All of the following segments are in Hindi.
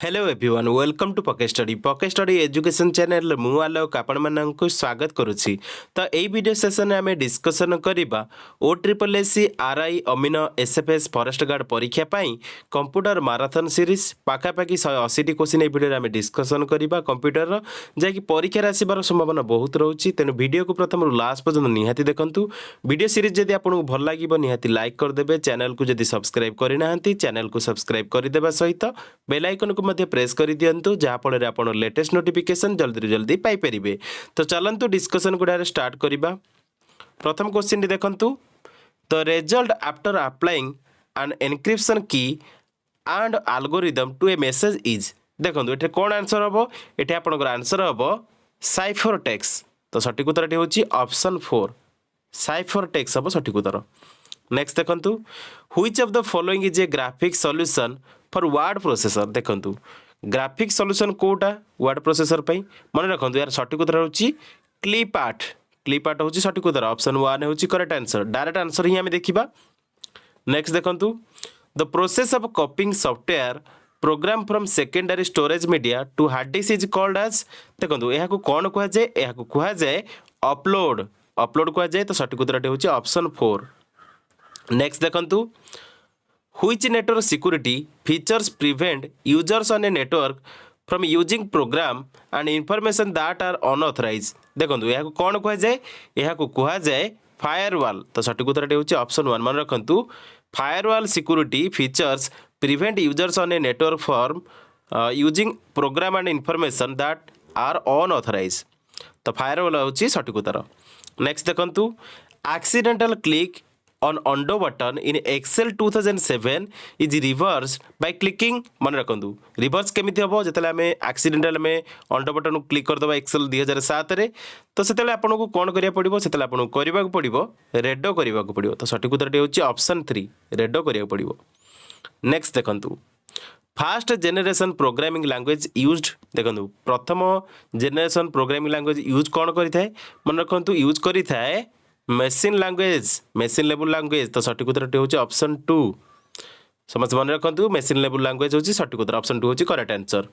हेलो एवरीवन वेलकम टू पके स्टडी एजुकेशन चैनल मु आलोक आपण मानक स्वागत करुछि। तो एई वीडियो सेशन में आम डिस्कसन करबा OSSC RI अमीन SFS फॉरेस्ट गार्ड परीक्षा पाई कंप्यूटर माराथन सीरीज पाखापाखि 180 क्वेश्चन ए वीडियो आम डिस्कसन करबा कंप्यूटर जैकि परीक्षा आसबार संभावना बहुत रोची। तेणु वीडियो को प्रथम लास्ट पर्यंत निहाती देखंतु। वीडियो सीरीज जदि आपको भल लागिबो निहाती लाइक करदेबे। चैनल को जदि सब्सक्राइब करना चैनल को सब्सक्राइब करदेबा सहित बेल आइकन को प्रेस कर दिंतु जहाँफल आप लेटेस्ट नोटिफिकेशन जल्दी जल्दी पाइपर। तो चलतु डिस्कसन गुड़ा स्टार्ट करवा। प्रथम क्वेश्चन देखंतु the result after applying an encryption key and algorithm to a message is. देखो ये कौन आंसर हम ये आपंकर आंसर हम साइफर टेक्स्ट। तो सठिक उत्तर हूँ ऑप्शन 4 साइफर टेक्स्ट हम सठिक उत्तर। नेक्स्ट देखंतु which of the following is a graphic solution for word processor. देखंतु ग्राफिक सॉल्यूशन कोटा वर्ड प्रोसेसर पई मन रखंतु यार सठिक उत्तर होची क्लिप आर्ट। क्लिप आर्ट होची सठिक उत्तर ऑप्शन 1 होची करेक्ट आंसर। डायरेक्ट आंसर ही हमें देखिबा। नेक्स्ट देखंतु the process of copying software program from secondary storage media to hard disk is called as. देखंतु एहा को कोन कुआ जाय एहा को कुआ जाय अपलोड। अपलोड कुआ जाय। तो सठिक उत्तर होची ऑप्शन 4। नेक्स्ट देखंतु which network security features prevent users on a network from using program and information that are unauthorized। देखंतु एहा को कोन कुआ जाय एहा को कुआ जाय फायरवॉल। तो सठिक उत्तर होची ऑप्शन 1 मन रखंतु firewall security features prevent users on a network from using program and information that are unauthorized. तो फायरवॉल होची सठिक उत्तर। नेक्स्ट देखंतु accidental click on undo button in Excel 2007 is reversed by clicking। मन रखंतु रिवर्स केमिति हबो जतले हमें एक्सीडेंटल में undo button क्लिक कर दबा Excel 2007 रे। तो सेतले आपन को कोन करिया पड़िबो सेतले आपन को करबा को पड़िबो रेडो करबा को पड़िबो। तो सठिक उत्तर होची ऑप्शन 3 रेडो करिया पड़िबो। नेक्स्ट देखंतु fast generation programming language used. देखंतु प्रथम जेनरेशन प्रोग्रामिंग लैंग्वेज यूज कोन करिथाय मन रखंतु यूज करिथाय machine language machine level language. तो सठिक उत्तर होची ऑप्शन 2 समझ मन रखंतु मेसीन लेवल लैंग्वेज होची सठिक उत्तर ऑप्शन 2 होची करेक्ट आंसर।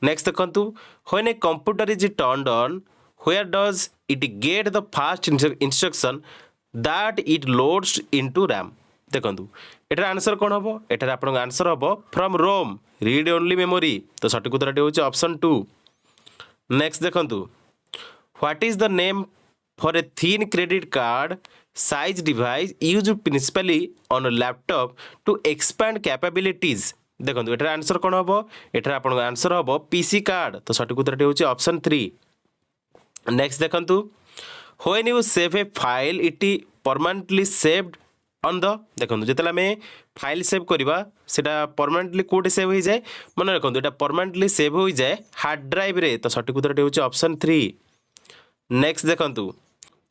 नेक्स्ट देखंतु when a computer is turned on where does it get the first instruction that it loads into RAM. देखंतु एटार आंसर कोन हबो एटार आपन आंसर हबो from ROM read only memory. तो सठिक उत्तर होची ऑप्शन 2। नेक्स्ट देखंतु what is the name for a thin credit card size device used principally on a laptop to expand capabilities। देखो एटार आंसर कौन हम एटार आपन आंसर हम पीसी कार्ड। तो सठिक उत्तर होची ऑप्शन 3। नेक्स्ट देखंतु when you save A file it permanently saved on the. देखंतु जेतला में फाइल सेव करबा सेटा परमानेंटली कोड सेव हो जाए मन रखंतु एटा परमानेंटली सेव हो जाए हार्ड ड्राइव रे। तो सठिक उत्तर होची ऑप्शन 3। नेक्स्ट देखंतु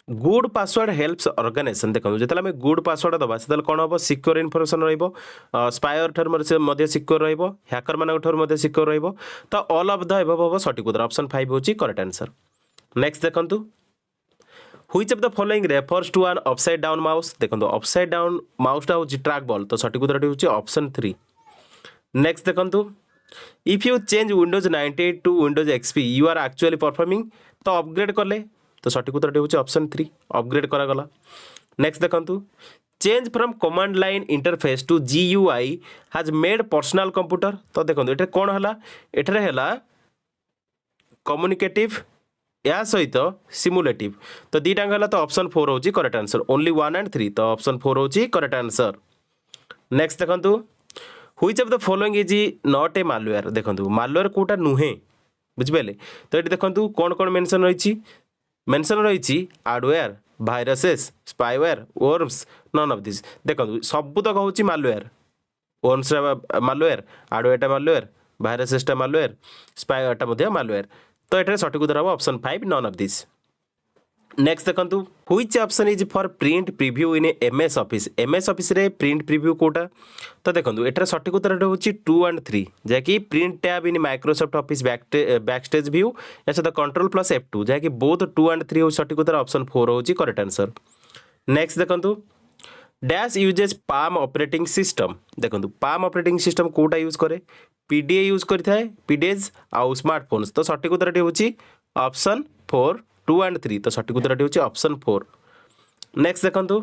गुड पासवर्ड हेल्प्स ऑर्गेनाइजेशन। देखो जिते आम गुड पासवर्ड दबा से कौन हम सिक्योर इनफॉरमेशन स्पायर ठर सिक्योर हैकर मान ठर सिक्योर रही। तो ऑल ऑफ द एबव हम सठिक उत्तर ऑप्शन 5 होची करेक्ट आंसर। नेक्स्ट देखंतु which of the following refers to an upside down mouse. देखो अपसाइड डाउन माउसटा होची ट्रैक बॉल। तो सठिक उत्तर होची ऑप्शन 3। नेक्स्ट देखंतु if you change Windows 98 to Windows XP you are actually performing. तो अपग्रेड कले। तो सठिक उत्तर होची ऑप्शन 3 अपग्रेड करा गला। नेक्स्ट देखंतु change from command line interface to GUI has made personal computer. तो देखंतु एटा कोन हला एटारे हला कम्युनिकेटिव या सहित सिमुलेटिव। तो दीटा हला तो ऑप्शन 4 होची करेक्ट आंसर ओनली 1 एंड 3। तो ऑप्शन 4 होची करेक्ट आंसर। नेक्स्ट देखंतु which of the following is not a malware. देखंतु मालवेयर कोटा नुहे बुझिबेले। तो एटी देखंतु कोन कोन मेंशन रही hardware viruses spyware worms none of this. देखो सब तक हूँ malware worms malware hardware malware भाइरसेसटा मालवेयर स्पाईवेयर मालवेयर। तो ये सठिक उत्तर हम option 5 none of this. Next देखंतु which option is for print preview in MS office. MS office रे प्रिंट प्रीव्यू कोटा। तो देखंतु एटार सठिक उत्तर होची 2 एंड 3 जैकि print tab in Microsoft office backstage view या सहित कंट्रोल प्लस F2 जैकि बोथ 2 एंड 3 हो सठिक उत्तर ऑप्शन 4 होची करेक्ट आंसर। नेक्स्ट देखंतु dash uses palm operating system देखो पाम ऑपरेटिंग सिस्टम कोटा यूज करे पीडीए यूज करें पीडीएज आउ स्मार्टफोन्स तो सठिक उत्तर होची ऑप्शन 4 2 एंड 3 तो सठिक उत्तर होची ऑप्शन 4 नेक्स्ट देखंतु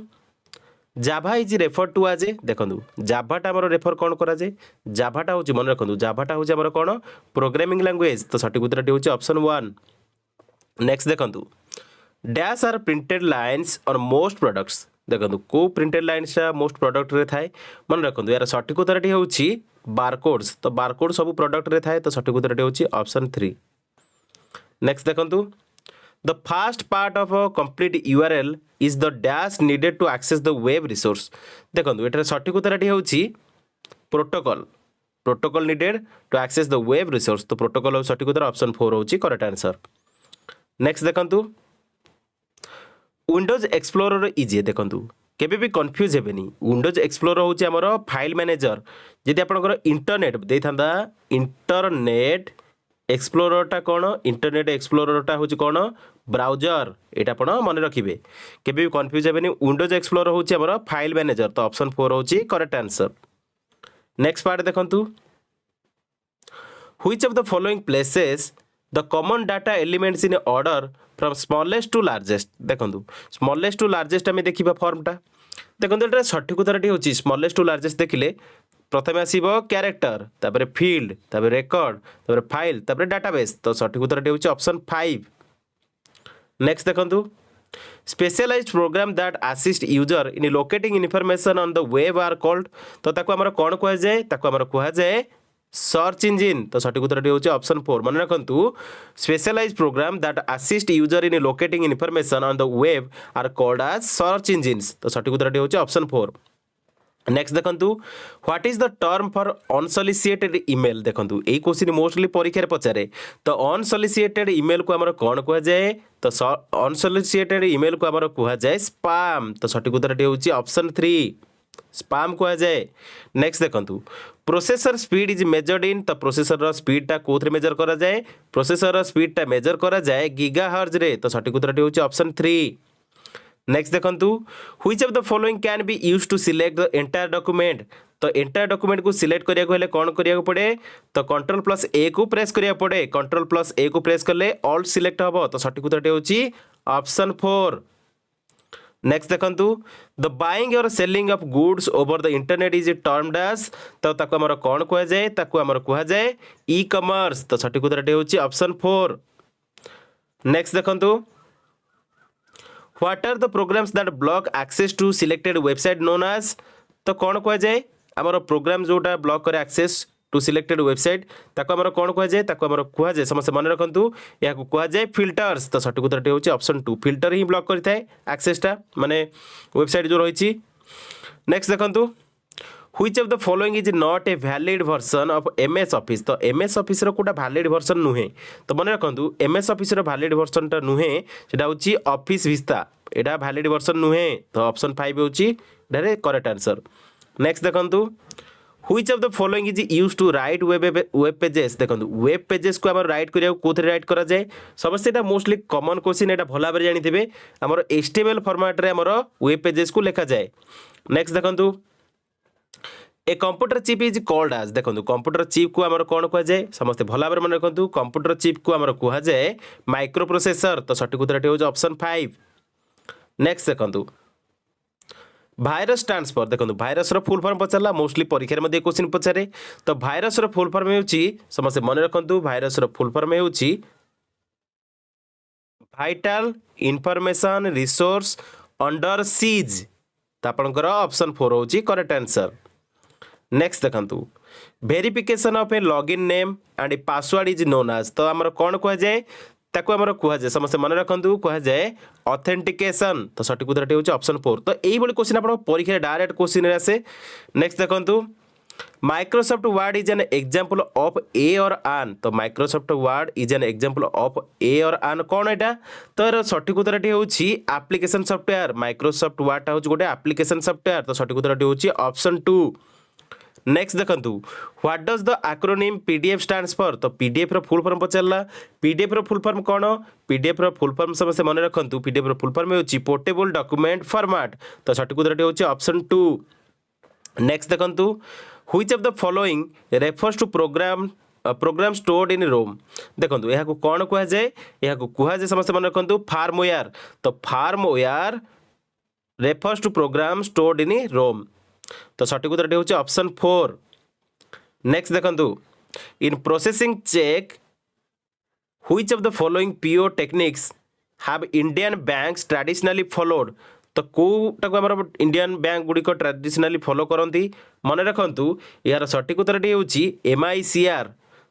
जाभा इज रेफर टू आज देखो जाभाटा आम रेफर कौन कराए जाभाटा हूँ मन रखु जाभाटा हूँ आम कौन प्रोग्रामिंग लैंग्वेज तो सठिक उत्तर होची ऑप्शन 1 नेक्स्ट देखंतु डैश आर प्रिंटेड लाइन्स और मोस्ट प्रोडक्ट्स देखो को प्रिंटेड लाइन्स मोस्ट प्रोडक्ट रे थाए मन रखु यार सठिक उत्तर होची बारकोड्स तो बारकोड सब प्रोडक्ट रे थाए तो सठिक उत्तर होची ऑप्शन 3 नेक्स्ट देखंतु the first part of a complete URL is the dash needed to access the web resource देखो ये सठिक उत्तर होची protocol protocol needed to access the web resource तो प्रोटोकॉल सठिक उत्तर ऑप्शन 4 होची करेक्ट आंसर नेक्स्ट देखंतु विंडोज एक्सप्लोरर इजी देखंतु केबे भी कन्फ्यूज हेबेनी विंडोज एक्सप्लोरर होची हमर फाइल मैनेजर जदि आपनकर इंटरनेट देथांदा इंटरनेट एक्सप्लोररटा कौन इंटरनेट एक्सप्लोररटा होची कौन ब्राउजर एटा आपण मन रखिबे केबे भी कन्फ्यूज हेबेनी विंडोज एक्सप्लोरर होची हमर फाइल मैनेजर तो ऑप्शन 4 होची करेक्ट आंसर नेक्स्ट पार्ट देखंतु which of the following places the common data elements in order from smallest to largest देखंतु स्मॉलेस्ट टू लार्जेस्ट आम देखा फॉर्मटा देखो ये सठिक उत्तर होची स्मॉलेस्ट टू लार्जेस्ट देखिले प्रथम आसो क्यारेक्टर तापर फील्ड तापर रेकर्ड तापर फाइल तापर डाटाबेस तो सठिक उत्तर होची ऑप्शन 5 नेक्स्ट देखंतु specialised program that assist user in locating information on the web are called तो ताको हमर कोन कहै जाय ताको हमर कहै जाय सर्च इंजिन तो सठिक उत्तर होची ऑप्शन 4 मन रखंतु specialised program that assist user in locating information on the web are called as search engines तो सठिक उत्तर होची ऑप्शन 4 नेक्स्ट देखंतु what is the term for unsolicited email देखंतु एई क्वेश्चन मोस्टली परीक्षा रे पचारे तो अनसोलिसिटेड ईमेल को हमर कोन कहै जाय तो अनसोलिसिटेड ईमेल को हमर कहै जाय स्पैम तो सठिक उत्तर होची ऑप्शन 3 स्पैम कहै जाय नेक्स्ट देखंतु processor speed is measured in तो प्रोसेसर स्पीडटा कोथरे मेजर करा जाए प्रोसेसर स्पीडटा मेजर करा जाए गीगाहर्ट्ज रे तो सठिक उत्तर होची ऑप्शन 3 नेक्स्ट देखंतु which of the following can be used to select the entire document तो एंटायर डॉक्यूमेंट को सिलेक्ट करिया को हेले कोन करिया पड़े तो Ctrl+A को प्रेस करिया पड़े Ctrl+A को प्रेस करले ऑल सिलेक्ट हबो तो सठिक उत्तर होची ऑप्शन 4 नेक्स्ट देखंतु the buying or selling of goods over the internet is termed as तो ताको हमर कोन कहै जाय ताको हमर कहै जाय ई कॉमर्स तो सठिक उत्तर होची ऑप्शन 4 नेक्स्ट देखंतु what are the programs that block access to selected website known as तो कोन कहै जाय हमर प्रोग्राम जोटा ब्लॉक करे एक्सेस टू सिलेक्टेड वेबसाइट ताको हमर कोन कहै जाय ताको हमर कहै जाय समस्त मन रखंतु या को कहै जाय फिल्टर्स तो सठिक उत्तर होची ऑप्शन 2 फिल्टर ही ब्लॉक करथाय एक्सेसटा माने वेबसाइट जो रहिछि नेक्स्ट देखंतु which of the following is not a valid version of MS office तो एमएस ऑफिस रो कोटा वैलिड वर्जन नुहे तो मन रखंतु एमएस ऑफिस रो वैलिड वर्जन टा नुहे सेटा होची ऑफिस विस्ता एटा वैलिड वर्जन नुहे तो ऑप्शन 5 होची डारे करेक्ट आंसर नेक्स्ट देखंतु which of the following is used to write web pages देखंतु वेब पेजेस को हमर राइट करिया कोथरे राइट करा जाय सबसे एटा मोस्टली कॉमन क्वेश्चन एटा भला भाबरे जानि थिबे हमर एचटीएमएल फॉर्मेट रे हमर वेब पेजेस को लिखा जाय नेक्स्ट देखंतु a computer chip is called as देखंतु कंप्यूटर चिप को हमर कोन कहै जाय समस्त भला भाबरे मन रखंतु कंप्यूटर चिप को हमर कहै जाय माइक्रो प्रोसेसर तो सठिक उत्तर होज ऑप्शन 5 नेक्स्ट देखंतु भाइरस ट्रांसफर देखो भाइरस फुल फॉर्म पचारा मोस्टली परीक्षा में क्वेश्चन पचारे तो भाइरस फुल फॉर्म होची समस्त मन रखंतु भाइरस फुल फॉर्म होची vital information resource under siege तो आपनकर ऑप्शन 4 होची करेक्ट आंसर नेक्स्ट देखंतु verification of a login name and password is known as तो हमर कोन कह जाय ताको हमर कह जाय समस्त मन रखंतु कह जाय ऑथेंटिकेशन तो सठिक उत्तर होची ऑप्शन 4 तो एई बडी क्वेश्चन आपन परीक्षा डायरेक्ट क्वेश्चन रे आसे नेक्स्ट देखंतु Microsoft word is an example of a और आन तो Microsoft word is an example of a और आन कौन एटा तो सठिक उत्तर होची एप्लिकेशन सॉफ्टवेयर माइक्रोसॉफ्ट वर्ड होची गोटे एप्लिकेशन सॉफ्टवेयर तो सठिक उत्तर होची ऑप्शन 2 नेक्स्ट देखंतु what does the acronym PDF stands for तो पीडीएफ रो फुल फॉर्म पचारला पीडीएफ रो फुल फॉर्म कौन पीडीएफ रो फुल फॉर्म समस्त मन रखंतु पीडीएफ रो फुल फॉर्म होची पोर्टेबल डॉक्यूमेंट फॉर्मेट तो सठिक उत्तर होची ऑप्शन 2 नेक्स्ट देखंतु which of the following refers to program stored in ROM देखंतु एहा को कोन कुहा जाय एहा को कुहा जाय समस्त मन रखंतु फार्मवेयर तो firmware refers to program stored in ROM तो सठिक उत्तर होची ऑप्शन 4 नेक्स्ट देखंतु in processing cheque which of the following पीओ techniques have Indian banks traditionally followed तो कोटा आम इंडियन बैंक गुड़िक ट्रेडिशनली फॉलो करती मन रखु यार सठिक उत्तर होची एमआईसीआर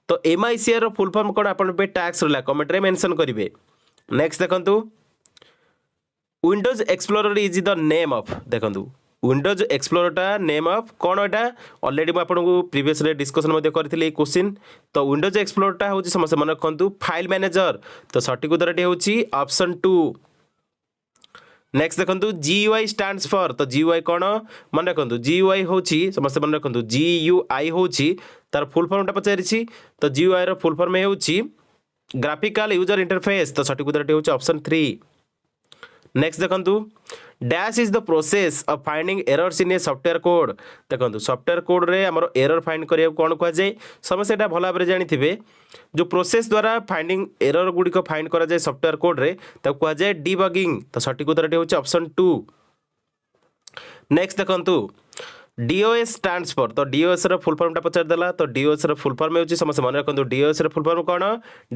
तो एमआईसीआर रो फुल फॉर्म कौन आप टैक्स रहा कमेंट रे मेंशन करेंगे नेक्स्ट देखंतु Windows explorer is the name of देखंतु विंडोज एक्सप्लोरटा नेम ऑफ कौन यहाँ ऑलरेडी मुझे प्रीवियस डिस्कशन करी क्वेश्चन तो विंडोज एक्सप्लोरटा हूँ समस्त मन रखु फाइल मैनेजर तो सठिक उत्तर होची ऑप्शन 2 नेक्स्ट देखो GUI स्टैंड्स फॉर तो GUI कौन मन रखु GUI हूँ समस्त मन रखु GUI हूँ तार फुल फॉर्मटा पचारि तो GUI रो फुल फॉर्म होची ग्राफिकल यूजर इंटरफेस तो सठिक उत्तर होची ऑप्शन 3 नेक्स्ट देखो dash is the process of finding errors in a software code देखो सॉफ्टवेयर कोड रे हमर एरर फाइंड करिया कौन कह जाए समस्त एटा भल भाव जानी जो प्रोसेस द्वारा फाइंडिंग एरर गुड़िक फाइंड करा जाए सॉफ्टवेयर कोड रे ताको कह जाए डिबगिंग तो सठिक उत्तर होची ऑप्शन 2 नेक्स्ट देखो DOS स्टैंड्स फॉर तो DOS रो फुल फॉर्मटा पचार देला तो DOS रो फुल फॉर्म होची समस्त मन रखु DOS रो फुल फॉर्म कौन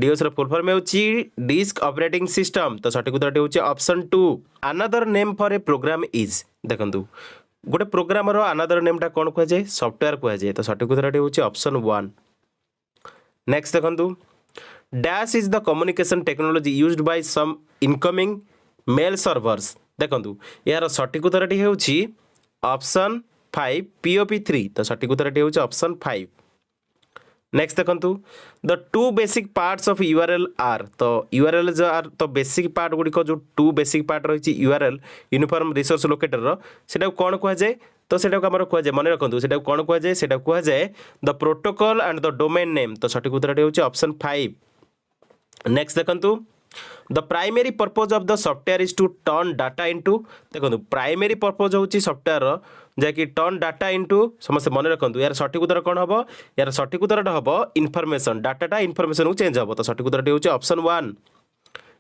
DOS रो फुल फॉर्म होची डिस्क ऑपरेटिंग सिस्टम तो सठिक उत्तर होची option 2 another name for a program is देखंतु गोटे प्रोग्राम रो अनदर नेमटा कौन कह जाए सॉफ्टवेयर कह जाए तो सठिक उत्तर होची ऑप्शन 1 नेक्स्ट देखंतु dash is the communication technology used by some incoming mail servers देखंतु यार सठिक उत्तर होची ऑप्शन 5 POP3 तो सठिक उत्तर होची ऑप्शन 5 नेक्स्ट देखंतु the two basic parts of URL are तो URL जो आर तो बेसिक पार्ट गुड़िक जो टू बेसिक पार्ट रही URL यूनिफॉर्म रिसोर्स लोकेटर रो कौन कह जाए तो सेटा आमर कह जाए मन रखु सेटा कौन कह जाए सेटा कह जाए the protocol and the domain name तो सठिक उत्तर होची ऑप्शन 5 नेक्स्ट देखंतु the primary purpose of the software is to turn data into देखो प्राइमरी पर्पज होची सॉफ्टवेयर जैकि टर्न डाटा इनटू समस्त मन रखु यार सठिक उत्तर कौन हम यार सठिक उत्तर हम इनफॉरमेशन डाटाटा इनफॉरमेशन को चेंज हम तो सठिक उत्तर होची ऑप्शन 1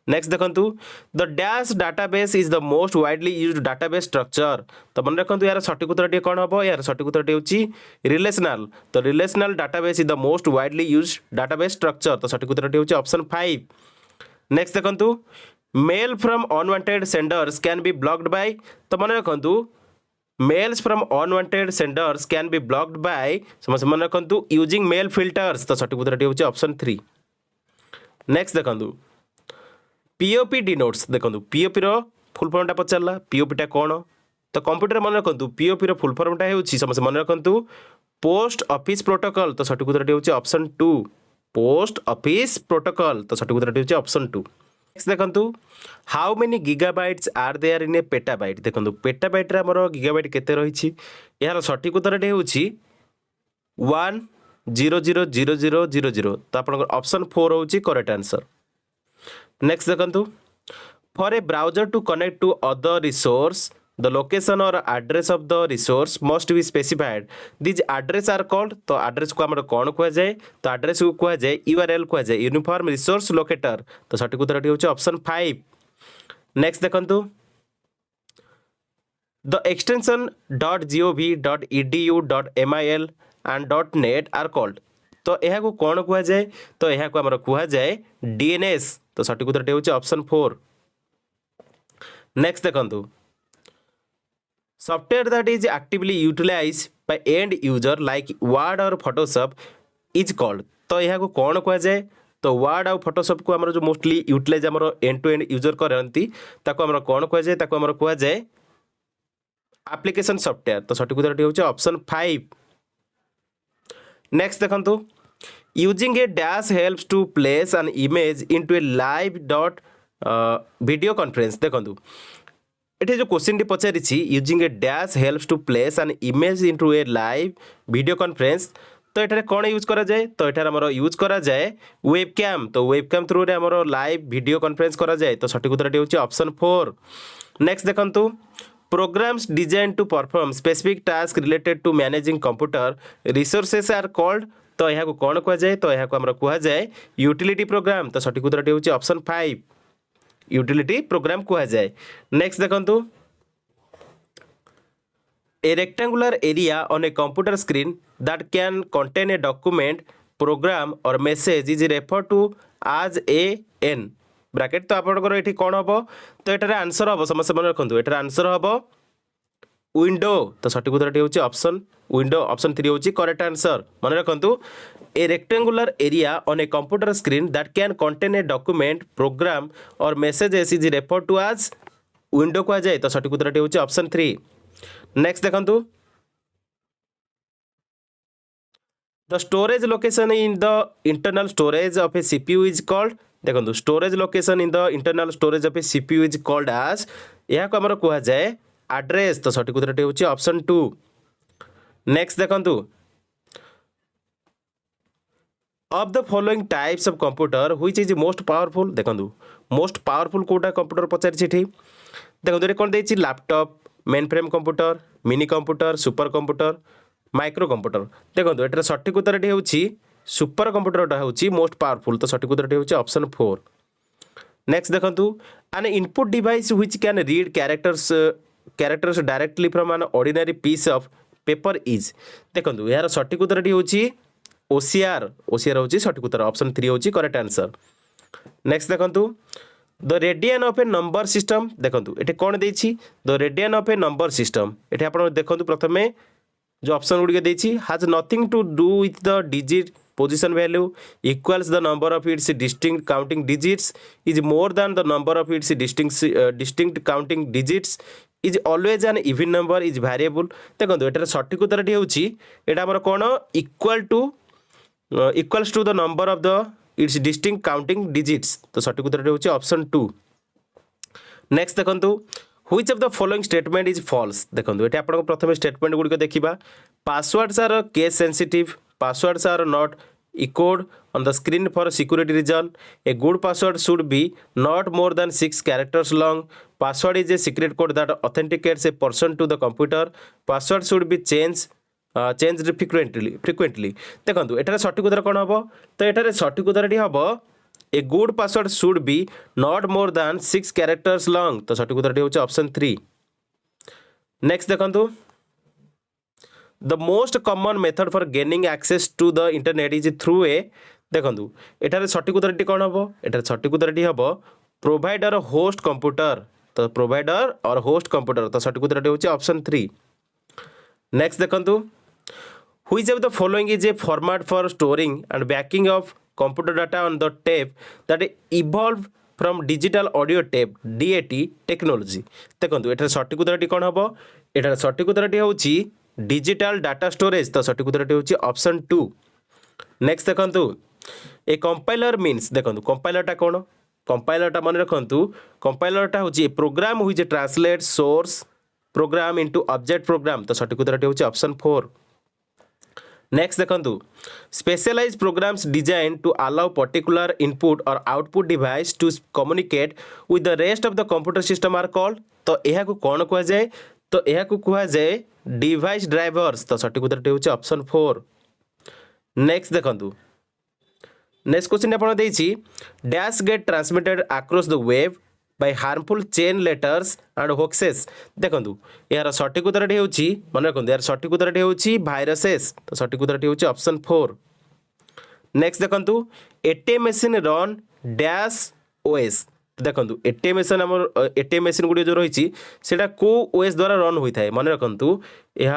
नेक्स्ट देखंतु the dash database is the most widely used database structure तो मन रखु यार सठिक उत्तर कौन हम यार सठिक उत्तर होची रिलेशनल तो relational database is the most widely used database structure तो सठिक उत्तर होची ऑप्शन 5 नेक्स्ट देखंतु mail from unwanted senders can be blocked by तो मन रखु mails from unwanted senders can be blocked by समस्त मन रखु यूजिंग मेल फिल्टर्स तो सठिक उत्तर होची ऑप्शन 3 नेक्स्ट देखंतु POP डिनोट्स देखंतु POP रो फुल फॉर्मटा पचारला POP टा कौन तो कंप्यूटर मन रखु POP रो फुल फॉर्मटा होची समस्त मन रखु पोस्ट ऑफिस प्रोटोकॉल तो सठिक उत्तर होची ऑप्शन 2 पोस्ट ऑफिस प्रोटोकॉल तो सठिक उत्तर होची ऑप्शन 2 नेक्स्ट देखंतु how many gigabytes are there in a petabyte देखंतु पेटाबाइट रे हमर गीगाबाइट केते रहिछि यार सठिक उत्तर होची 1000000 तो आपन ऑप्शन 4 होची करेक्ट आंसर नेक्स्ट देखंतु for a browser to connect to other resource the location or address of the resource must be specified these address are called तो address को हमर कौन कह जाए तो address को कह जाए URL कह जाए यूनिफॉर्म रिसोर्स लोकेटर तो सठिक उत्तर होची ऑप्शन 5 नेक्स्ट देखंतु the extension .gov .edu .mil and .net are called तो यह को कौन कह जाए तो यह को हमर कह जाए DNS तो सठिक उत्तर होची ऑप्शन 4 नेक्स्ट देखंतु software that is actively utilized by end user like Word or Photoshop is called तो यह को कौन कह जाए तो Word और Photoshop को हमर जो मोस्टली यूटिलाइज हमर एंड टू एंड यूजर करंती ताको हमर कौन कह जाए ताको हमर कह जाए एप्लीकेशन सॉफ्टवेयर तो सठिक उत्तर होची ऑप्शन 5 नेक्स्ट देखंतु using a dash helps to place an image into a live dot video conference देखंतु एठी जो क्वेश्चन टी पचारिछि using a dash helps to place an image into a live video conference तो एठारे कौन यूज करा जाए तो एठारे हमर यूज करा जाए वेबकैम तो वेबकैम थ्रू रे हमर लाइव वीडियो कॉन्फ्रेंस करा जाए तो सठिक उत्तर होची ऑप्शन 4। नेक्स्ट देखंतु programs designed to perform specific task related to managing computer resources are called तो यहाँ को कौन कह जाए तो यहाँ को हमरा कह जाए यूटिलिटी प्रोग्राम तो सठिक उत्तर होची ऑप्शन 5 यूटिलिटी प्रोग्राम कह जाए। नेक्स्ट देखंतु a rectangular area on a computer screen that can contain a document program or message is referred to as a n bracket तो आपनकर एठी कोन हबो तो एटारे आंसर हबो समस्या मन रखंतु एटारे आंसर हबो विंडो तो सठिक उत्तर होची ऑप्शन विंडो ऑप्शन 3 होची करेक्ट आंसर मन रखंतु a rectangular area on a computer screen that can contain a document program और messages is referred to as window कह जाए तो सठिक उत्तर होची ऑप्शन 3। नेक्स्ट देखंतु the storage location in the internal storage of a CPU is called देखो storage location in the internal storage of a CPU is called as यह को हमर कह जाए एड्रेस तो सठिक उत्तर होची ऑप्शन 2। नेक्स्ट देखंतु of the following types of computer which is most powerful देखंतु मोस्ट पावरफुल कोटा कंप्यूटर पचारि छिठी देखंतु रे कोन देछि laptop mainframe computer mini computer super computer micro computer देखो एटार सठिक उत्तर होची सुपर कंप्यूटर होची मोस्ट पावरफुल तो सठिक उत्तर होची ऑप्शन 4। नेक्स्ट देखंतु an input device which can read characters directly from an ordinary piece of paper is देखंतु यार सठिक उत्तर होची ओसीआर ओसीआर होची सठिक उत्तर ऑप्शन 3 होची करेक्ट आंसर। नेक्स्ट देखंतु the radian of a number system देखंतु एटे कोन देछि the radian of a number system एटे आपण देखंतु प्रथमे जो ऑप्शन गुडी देछि has nothing to do with the digit position value equals the number of its distinct counting digits is more than the number of its distinct counting digits is always an even number is variable देखंतु एटार सठिक उत्तर होछि एटा हमर कोन equals to the number of the its distinct counting digits तो सठिक उत्तर होची ऑप्शन 2। नेक्स्ट देखंतु which of the following statement is false देखंतु एटा आपण प्रथम स्टेटमेंट गुडी को देखिबा passwords are case sensitive passwords are not echoed on the screen for security reason a good password should be not more than 6 characters long password is a secret code that authenticates a person to the computer password should be changed frequently देखो एटार सठिक उत्तर कौन हम तो एटार सठिक उत्तर हम a good password should be not more than 6 characters long तो सठिक उत्तर होची ऑप्शन 3। नेक्स्ट देखंतु the most common method for gaining access to the internet is through a देखंतु एटार सठिक उत्तर कौन हम एटार सठिक उत्तर हम प्रोवाइडर होस्ट कंप्यूटर तो प्रोवाइडर और होस्ट कंप्यूटर तो सठिक उत्तर होची ऑप्शन 3। नेक्स्ट देखंतु which of the following is a format for storing and backing of computer data on the tape that evolved from digital audio tape DAT technology देखो एटार सठिक उत्तर कौन हम एटार सठिक उत्तर होची डिजिटल डाटा स्टोरेज तो सठिक उत्तर होची ऑप्शन 2। नेक्स्ट देखंतु ए कंपाइलर मीन्स देखो कंपाइलर टा कौन कंपाइलर टा मन रखंतु कंपाइलर टा होची a program which translate source program into object program तो सठिक उत्तर होची ऑप्शन 4। नेक्स्ट देखंतु specialized programs design to allow particular input or output device to communicate with the rest of the computer system are called तो यह को कौन कह जाए तो यह को कह जाए डिवाइस ड्राइवर्स तो सठिक उत्तर होची ऑप्शन 4। नेक्स्ट देखंतु नेक्स्ट क्वेश्चन आपण देछि dash get transmitted across the web by harmful chain letters and hoaxes देखंतु यार सठिक उत्तर होची मन रखंतु यार सठिक उत्तर होची वायरसेस तो सठिक उत्तर होची ऑप्शन 4। नेक्स्ट देखंतु ATM machine run dash OS देखंतु एटीएम मशीन हमर एटीएम मशीन गुडी जो रहिची सेटा को ओएस द्वारा रन होई थाए मन रखंतु यह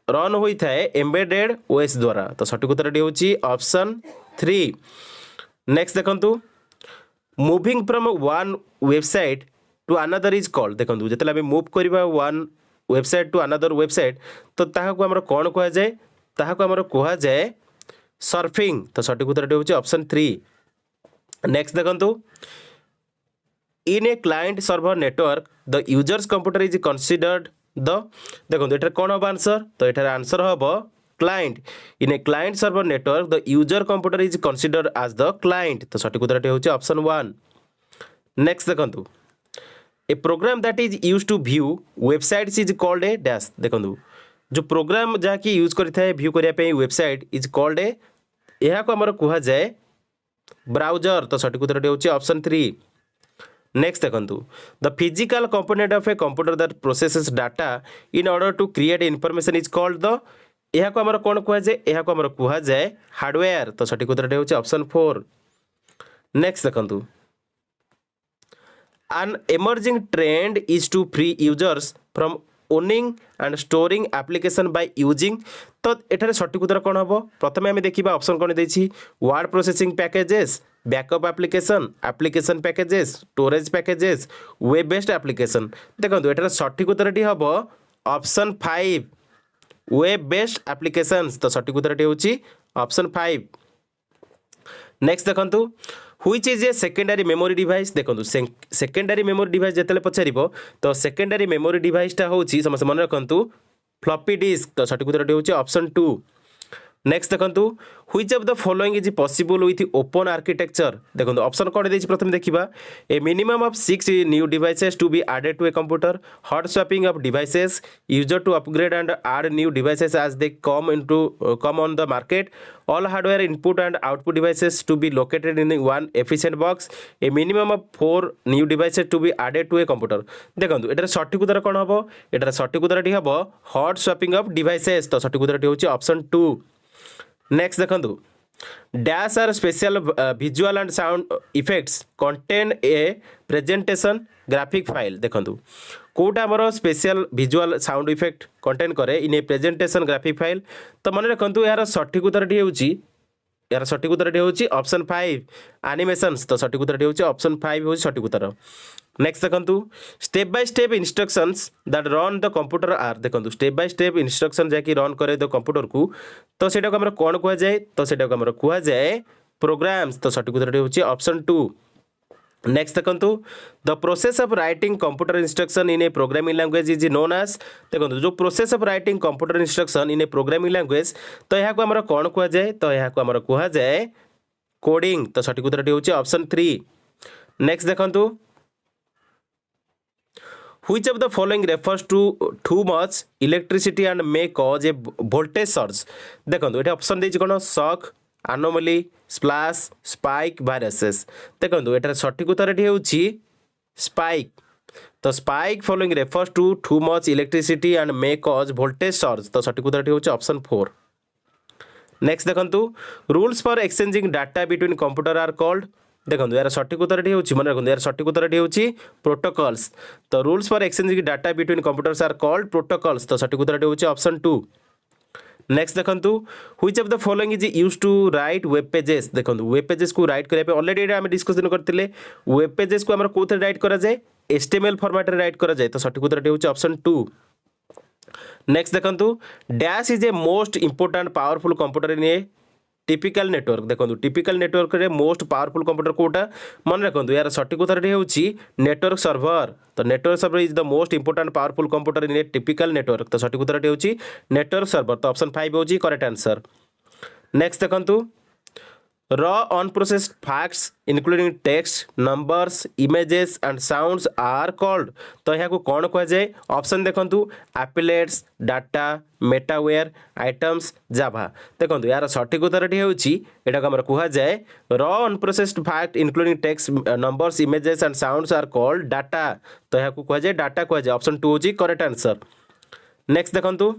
रन होई थाए एम्बेडेड ओएस द्वारा तो सठिक उत्तर होची ऑप्शन 3। नेक्स्ट देखंतु moving from one website to another is called देखो जिते आम मूव करवा one website to another website तो ताहाको हमर कौन कह जाए ताहाको हमर कह जाए सर्फिंग तो सठिक उत्तर होची ऑप्शन 3। नेक्स्ट देखंतु in a client server network the users computer is considered the देखो एटार कौन हम आंसर तो एटार आंसर हम client in a client server network the user computer is considered as the client तो सठिक उत्तर होची ऑप्शन 1 नेक्स्ट देखंतु a program that is used to view websites is called a dash देखंतु जो प्रोग्राम जहाँकि यूज करिथाए व्यू करने वेबसाइट इज कॉल्ड ए यह को आमर कह जाए ब्राउजर तो सठिक उत्तर होची ऑप्शन 3 नेक्स्ट देखंतु the physical component of a computer that processes data in order to create information is called the यह को आमर कौन कह जाए यह को आमर कह जाए हार्डवेयर तो सठिक उत्तर होची ऑप्शन 4 नेक्स्ट देखंतु an emerging trend is to free users from owning and storing application by using तो एठारे सठिक उत्तर कौन हम प्रथम आम देखा ऑप्शन कौन देछि word processing packages backup application application packages storage packages web based application देखो एठारे सठिक उत्तर हम ऑप्शन 5 वेब बेस्ड एप्लिकेशंस तो सठिक उत्तर होछि ऑप्शन 5 नेक्स्ट देखंतु which is a secondary memory device देखो सेकेंडरी मेमोरी डिवाइस जिते पचार तो सेकेंडरी मेमोरी डिवाइसटा हूँ समस्त मन रखु फ्लॉपी डिस्क तो सठिक उत्तर होची ऑप्शन 2 नेक्स्ट देखंतु which of the following is possible with open architecture देखो ऑप्शन कौन देछि प्रथम देखिबा a minimum of 6 new devices to be added to a computer hot swapping of devices user to upgrade and add new devices as they come on the market all hardware input and output devices to be located in one efficient box a minimum of 4 new devices to be added to a computer देखंतु एटार सठिक उत्तर कोन हबो एटार सठिक उत्तरटी हबो हॉट स्वैपिंग ऑफ डिवाइसेस तो सठिक उत्तरटी होची ऑप्शन 2 नेक्स्ट देखंतु dash are special visual and sound effects contain a presentation graphic file देखंतु कोटा आमर special visual sound effect contain करे in a presentation graphic file तो मन रखु यार सठिक उत्तरटी होची यार सठिक उत्तरटी होची ऑप्शन 5 एनिमेशंस तो सठिक उत्तरटी होची ऑप्शन 5 होची सठिक उत्तर नेक्स्ट देखंतु step by step instructions that run the computer are देखंतु स्टेप बाय स्टेप इंस्ट्रक्शन जाकी रन करे द कंप्यूटर को तो सेटा को हमर कोन कहै जाय तो सेटा को हमर कहै जाय प्रोग्राम्स तो सठिक उत्तरटी होची ऑप्शन 2 नेक्स्ट देखंतु the process of writing computer instruction in a programming language is known as देखंतु जो process of writing computer instruction in a programming language तो यह को हमर कोन कहै जाय तो यह को हमर कहै जाय कोडिंग तो सठिक उत्तरटी होची ऑप्शन 3 नेक्स्ट देखंतु which of the following refers to too much electricity and may cause a voltage surge देखंतु एटा ऑप्शन देछि कोन shock anomaly splash spike viruses देखंतु एटा सठिक उत्तरटी होछि spike तो spike following refers to too much electricity and may cause voltage surge तो सठिक उत्तरटी होछि ऑप्शन 4 नेक्स्ट देखंतु rules for exchanging data between computer are called देखो यार सठिक उत्तरटी होछि मन रखु यार सठिक उत्तरटी होछि प्रोटोकॉल्स तो rules for exchanging data between computers are called protocols तो सठिक उत्तरटी होछि ऑप्शन 2 नेक्स्ट देखंतु which of the following is used to write web pages देखंतु वेब पेजेस को राइट करे पे ऑलरेडी हम डिस्कशन करथिले वेब पेजेस को हमर कोथे राइट करा जाय एचटीएमएल फॉर्मेट रे राइट करा जाय तो सठिक उत्तरटी होछि ऑप्शन 2 नेक्स्ट देखंतु dash is a most important powerful computer in A typical network देखो टिपिकल नेटवर्क रे मोस्ट पावरफुल कंप्यूटर कोटा मन रखु यार सठिक उत्तर होछि नेटवर्क सर्वर तो network server is the most important powerful computer in A typical network तो सठिक उत्तर होछि नेटवर्क सर्वर तो ऑप्शन 5 होछि करेक्ट आंसर नेक्स्ट देखंतु raw unprocessed facts including text numbers images and sounds are called तो यहाँ को कौन कह जाए ऑप्शन देखंतु एपिलेट्स डाटा मेटावेयर आइटम्स जाभा देखंतु यार सठिक उत्तरटी होछि एटा को हमर कह जाए raw unprocessed fact including text numbers images and sounds are called data तो यहाँ को कह जाए डाटा कह जाए ऑप्शन 2 होछि करेक्ट आंसर नेक्स्ट देखंतु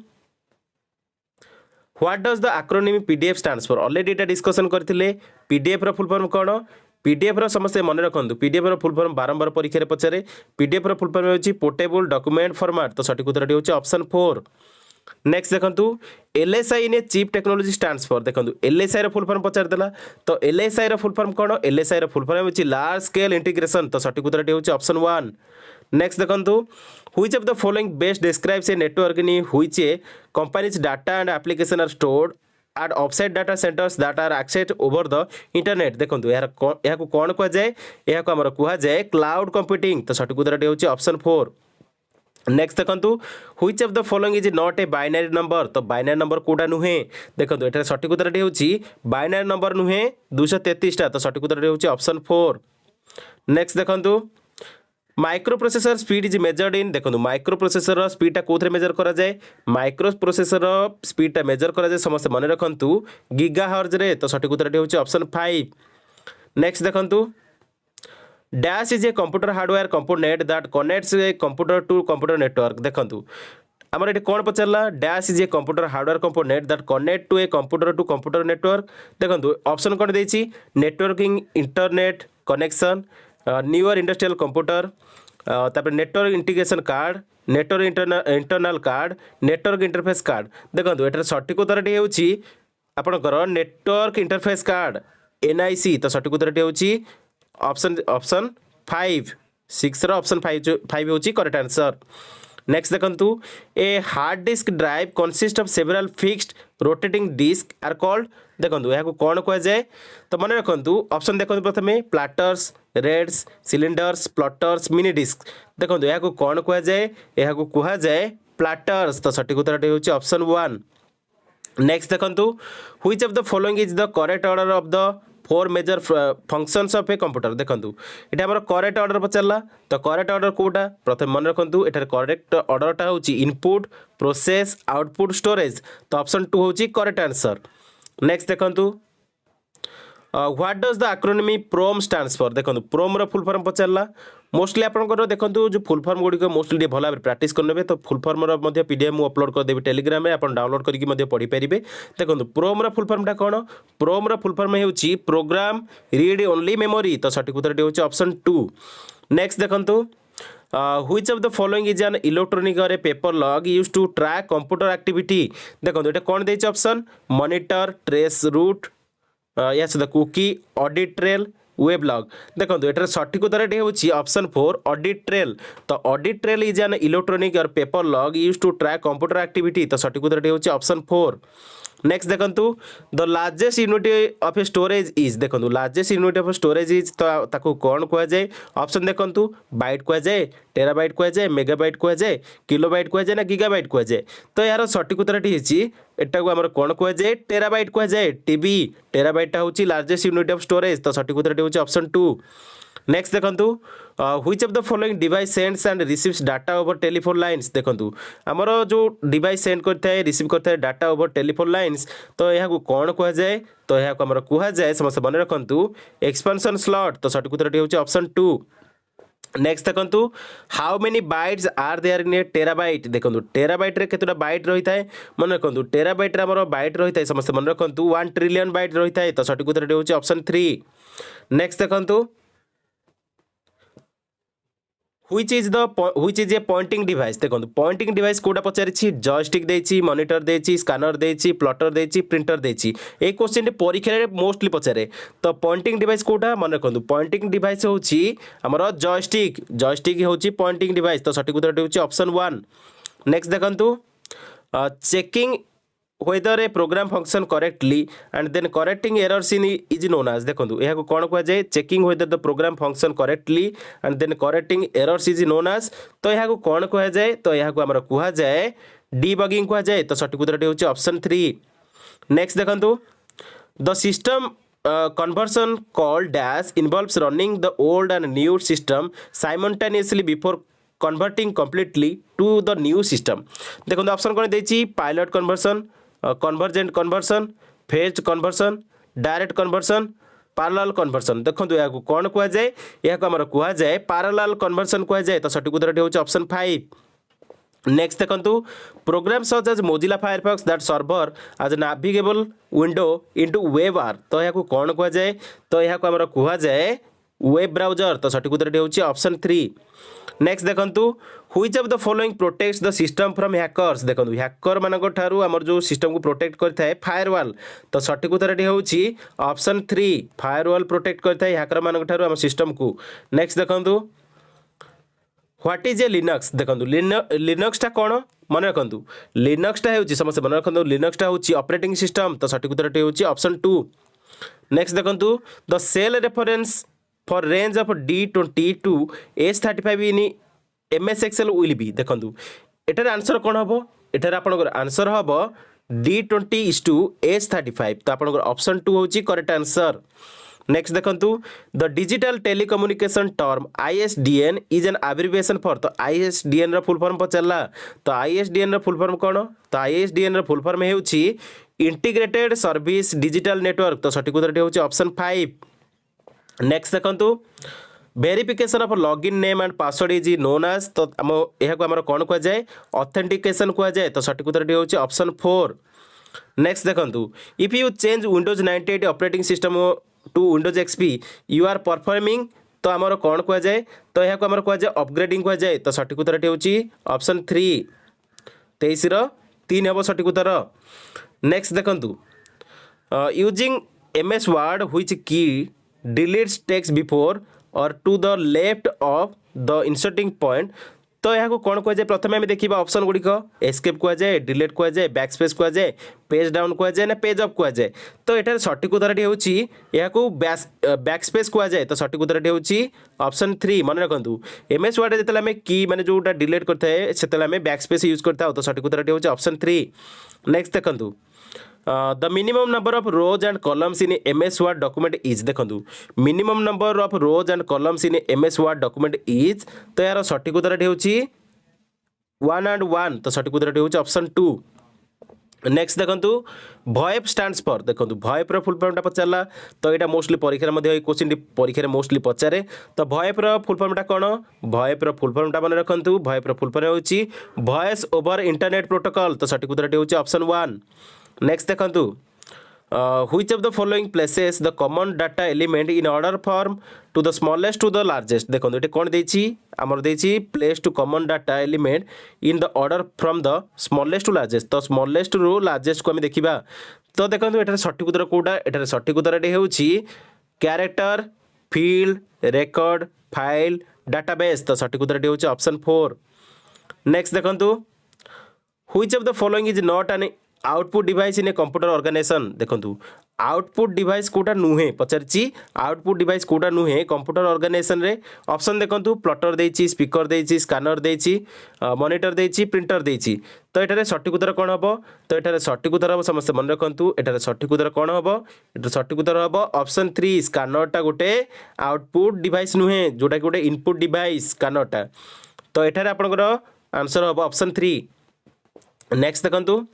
what does the acronym PDF stands for already एटा डिस्कशन करथिले पीडीएफ रो फुल फॉर्म कोन पीडीएफ रो समस्त मन रखंतु पीडीएफ रो फुल फॉर्म बारंबार परीक्षा रे पचारे पीडीएफ रो फुल फॉर्म होछि पोर्टेबल डॉक्यूमेंट फॉर्मेट तो सठिक उत्तरटी होछि ऑप्शन 4 नेक्स्ट देखंतु LSI in a chip technology stands for देखंतु एलएसआई रो फुल फॉर्म पचार देला तो एलएसआई रो फुल फॉर्म कोन एलएसआई रो फुल फॉर्म होछि लार्ज स्केल इंटीग्रेशन तो सठिक उत्तरटी होछि ऑप्शन 1 नेक्स्ट देखंतु which of the following best describes a network in which a company's data and application are stored at offsite data centers that are accessed over the internet देखंतु यार को कौन कह जाए या को हमर कह जाए क्लाउड कंप्यूटिंग तो सठिक उत्तर होची ऑप्शन 4 नेक्स्ट देखंतु which of the following is not a binary number तो बाइनरी नंबर कोडा नुहे देखंतु एटा सठिक उत्तर होची बाइनरी नंबर नुहे 233 टा तो सठिक उत्तर होची ऑप्शन 4 नेक्स्ट देखंतु micro processor speed is measured in देखो माइक्रो प्रोसेसर स्पीड कौन मेजर करा जाए माइक्रो प्रोसेसर स्पीड मेजर करा जाए समस्त मन रखु गीगाहर्ट्ज रे तो सठिक उत्तर होची ऑप्शन 5 नेक्स्ट देखंतु dash is a computer hardware component that connects a computer to computer network देखंतु आमर ये कौन पचारा dash is a computer hardware component that connect to a computer to computer network देखंतु ऑप्शन कौन देछि networking internet connection newer industrial computer तापर network integration card network internal card network interface card देखो एटार सठिक उत्तर होची आपनकर नेटवर्क इंटरफेस कार्ड एनआईसी तो सठिक उत्तर होची ऑप्शन 5 6 रो ऑप्शन 5 होची करेक्ट आंसर नेक्स्ट देखंतु a hard disk drive consist of several fixed rotating disk are called देखंतु या कौन कह जाए तो मन रखु ऑप्शन देखो प्रथमे platters reads cylinders plotters mini disk देखो या कौन कह जाए या कह जाए प्लाटर्स तो सठिक उत्तर होची ऑप्शन 1 नेक्स्ट देखंतु which of the following is the correct order of the 4 major functions of a computer देखंतु एटा हमर करेक्ट ऑर्डर पचारला तो करेक्ट ऑर्डर कोटा प्रथम मन रखंतु एटार करेक्ट ऑर्डरटा होची इनपुट प्रोसेस आउटपुट स्टोरेज तो ऑप्शन 2 होची करेक्ट आंसर नेक्स्ट देखंतु what does the acronym PROM stands for देखो प्रोम रो फुल फॉर्म पचारला मोस्टली आपनकर देखो जो फुल फॉर्म गुडी मोस्टली भल भाव प्रैक्टिस करने तो फुल फॉर्म रो पीडीएफ मु अपलोड कर देबी टेलीग्राम में आप डाउनलोड करके पढ़ी पारे देखो प्रोम रो फुल फॉर्मटा कौन प्रोम रो फुल फॉर्म होची प्रोग्राम रीड ओनली मेमोरी तो सठिक उत्तर होची ऑप्शन 2 नेक्स्ट देखंतु which of the following is an electronic or a paper log use to track computer activity देखो ये कौन देछि ऑप्शन मॉनिटर ट्रेस रूट या सहित cookie audit trail web log देखो एटार सठिक उत्तर होची ऑप्शन 4 ऑडिट ट्रेल तो audit trail is an electronic or paper log use to track computer activity तो सठिक उत्तर होची ऑप्शन 4 नेक्स्ट देखंतु the largest unit of a storage is देखंतु largest unit of storage is तो ताको कौन कह जाए ऑप्शन देखंतु बाइट कह जाए टेराबाइट कह जाए मेगाबाइट कह जाए किलोबाइट कह जाए ना गीगाबाइट कह जाए तो यार सठिक उत्तर होची एटा को हमर कौन कह जाए टेराबाइट कह जाए टीबी टेराबाइटा होची लार्जेस्ट यूनिट ऑफ स्टोरेज तो सठिक उत्तर होची ऑप्शन 2 नेक्स्ट देखंतु which of the following device sends and receives data over telephone lines देखंतु हमर जो डिवाइस सेंड करता है रिसीव करता है डाटा ओवर टेलीफोन लाइन्स तो यह कौन कह जाए तो यह हमर कह जाए समस्त मन रखंतु एक्सपेंशन स्लॉट तो सठिक उत्तर होची ऑप्शन 2 नेक्स्ट देखंतु how many bytes are there in a terabyte देखंतु टेराबाइट रे केतुटा बाइट रही थाए मन रखंतु टेराबाइट रे हमर बाइट रही थाए समस्त मन रखंतु 1 ट्रिलियन बाइट रही थाए तो सठिक उत्तर होची ऑप्शन 3 नेक्स्ट देखंतु which is a pointing device देखो पॉइंटिंग डिवाइस कोटा पचारि जॉयस्टिक देछि मॉनिटर देछि स्कैनर देछि प्लॉटर देछि प्रिंटर देछि ए क्वेश्चन परीक्षा रे मोस्टली पचारे तो पॉइंटिंग डिवाइस कोटा मन रखंतु पॉइंटिंग डिवाइस होछि हमर जॉयस्टिक होछि पॉइंटिंग डिवाइस तो सठिक उत्तर होछि ऑप्शन 1 नेक्स्ट देखंतु checking whether a program function correctly and then correcting errors in is known as देखो यह कौन कह जाए checking whether the program function correctly and then correcting errors is known as तो यह कौन कह जाए तो यह हमर कह जाए डीबगिंग कह जाए तो सठिक उत्तर होची ऑप्शन 3 नेक्स्ट देखंतु the system conversion called dash involves running the old and new system simultaneously before converting completely to the new system देखो ऑप्शन कौन देछि pilot conversion convergent conversion phased conversion direct conversion parallel conversion देखो या कौन कह जाए या हमर कह जाए पैरेलल कन्वर्सन कह जाए तो सठिक उत्तर होची ऑप्शन 5 नेक्स्ट देखंतु program such as Mozilla Firefox that server as navigable window into web are तो या कौन कह जाए तो या हमर कह जाए वेब ब्राउजर तो सठिक उत्तर होची ऑप्शन 3 नेक्स्ट देखंतु which of the following protects the system from hackers देखंतु हैकर मानक ठारू हमर जो सिस्टम को प्रोटेक्ट करता है फायरवॉल तो सठिक उत्तर होची ऑप्शन 3 फायरवॉल प्रोटेक्ट करता है हैकर मानक ठारू हमर सिस्टम को नेक्स्ट देखंतु ह्वाट इज ए लिनक्स देखो लिनक्सटा कौन मन रखु लिनक्सटा हो समस्त मन रखु लिनक्सटा हूँ ऑपरेटिंग सिस्टम तो सठिक उत्तर हूँ ऑप्शन 2। नेक्स्ट देखो the cell reference for range of D20 to H35 in MS Excel will be देखो एटार आंसर कौन हम एटार आपनकर आंसर हम D20 इज टू H35 तो आपनकर ऑप्शन 2 हूँ करेक्ट आंसर। नेक्स्ट देखंतु the digital telecommunication term ISDN is an abbreviation for तो ISDN रा फुल फॉर्म पचारला तो ISDN रा फुल फॉर्म कौन तो ISDN रा फुल फॉर्म हेउची इंटीग्रेटेड सर्विस डिजिटल नेटवर्क तो सठिक उत्तर हेउची ऑप्शन 5। नेक्स्ट देखंतु verification of login name and password is known as तो आम यह आम कौन कह जाए ऑथेंटिकेशन कह जाए तो सठिक उत्तर हेउची ऑप्शन 4। नेक्स्ट देखंतु if you change Windows 98 operating system to Windows XP you are performing तो आमर कौन कह जाए तो यह आमर कह जाए अपग्रेडिंग कह जाए तो सठिक उत्तर होची ऑप्शन 3 23 3 हम सठिक उत्तर। नेक्स्ट देखंतु using MS Word which key deletes text before or to the left of the inserting point तो यह कौन कह जाए प्रथम आम देखा ऑप्शन गुड़िक एस्केप कह जाए डिलीट कह जाए बैकस्पेस कह जाए पेज डाउन कह जाए ना पेज अप कह जाए तो यहाँ सठिक उत्तर होती बैकस्पेस कह जाए तो सठिक उत्तर होती ऑप्शन 3 मन रखु MS वर्ड जो आम की मैंने जोटा डिलीट करते से बैकस्पेस यूज करता तो सठिक उत्तर होती ऑप्शन 3। नेक्स्ट देखंतु the minimum number of rows and columns in MS word document is देखंतु minimum number of rows and columns in MS word document is तो यार सठिक उत्तर होची 1 and 1 तो सठिक उत्तर होची ऑप्शन 2। नेक्स्ट देखंतु VoIP स्टैंड्स फॉर देखंतु VoIP रो फुल फॉर्मटा पचारला तो यहाँ मोस्टली परीक्षा मध्ये क्वेश्चन परीक्षा मोस्टली पचारे तो VoIP रो फुल फॉर्मटा कौन VoIP रो फुल फॉर्मटा मन रखंतु VoIP रो फुल फॉर्म होची वॉइस ओवर इंटरनेट प्रोटोकॉल तो सठिक उत्तर होची ऑप्शन 1। नेक्स्ट देखंतु which of the following places the common data element in order form to the smallest to the largest देखो ये कौन देछि आमर देछि place to common data element in the order from the smallest to largest तो smallest ru largest को हम देखिबा तो देखो एटार सठिक उत्तर कोडा एटार सठिक उत्तर हेउछि character field record file database तो सठिक उत्तर हेउछि ऑप्शन 4। नेक्स्ट देखंतु which of the following is not an output device in a computer organization देखंतु आउटपुट डिवाइस कोटा नुहे पचारची आउटपुट डिवाइस कोटा नुहे कंप्यूटर ऑर्गेनाइजेशन रे ऑप्शन देखंतु प्लॉटर देछि स्पीकर देछि स्कैनर देछि मॉनिटर देछि प्रिंटर देछि तो एटारे सठिक उत्तर कोन हबो तो एटारे सठिक उत्तर हबो समस्त मन रखंतु एटारे सठिक उत्तर कोन हबो एटारे सठिक उत्तर हबो ऑप्शन 3 स्कैनर टा गोटे आउटपुट डिवाइस नुहे जोटा गोटे इनपुट डिवाइस स्कैनर टा तो एटारे आपनकर आंसर हबो ऑप्शन 3। नेक्स्ट देखंतु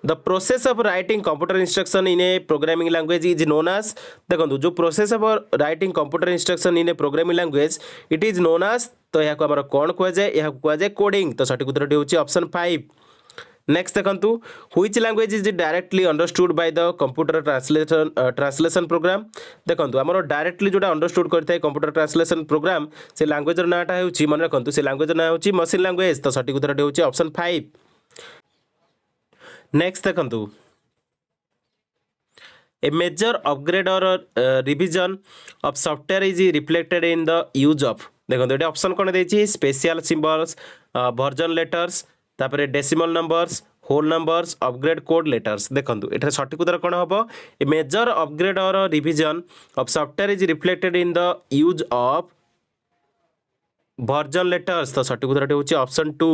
the process of writing computer instruction in a programming language is known as देखो जो process of writing computer instruction in a programming language it is known as तो यहाँ आम कौन कह जाए यहाँ कह जाए कोडिंग तो सठिक उत्तर होची ऑप्शन 5। नेक्स्ट देखंतु which language is directly understood by the computer translation program देखंतु हमरो डायरेक्टली जोटा अंडरस्टूड करथाय कंप्यूटर ट्रांसलेशन प्रोग्राम से लैंग्वेज नाटा होची मन रखंतु से लैंग्वेज ना होची मशीन लैंग्वेज तो सठिक उत्तर होची ऑप्शन 5। नेक्स्ट देखंतु a major upgrade or revision of software is reflected in the use of देखो ये ऑप्शन कौन देछि स्पेशल सिंबल्स वर्जन लेटर्स तापर decimal numbers whole numbers upgrade code letters देखंतु एटा सठिक उत्तर कौन हम a major upgrade or revision of software is reflected in the use of version letters तो सठिक उत्तर होछि ऑप्शन 2।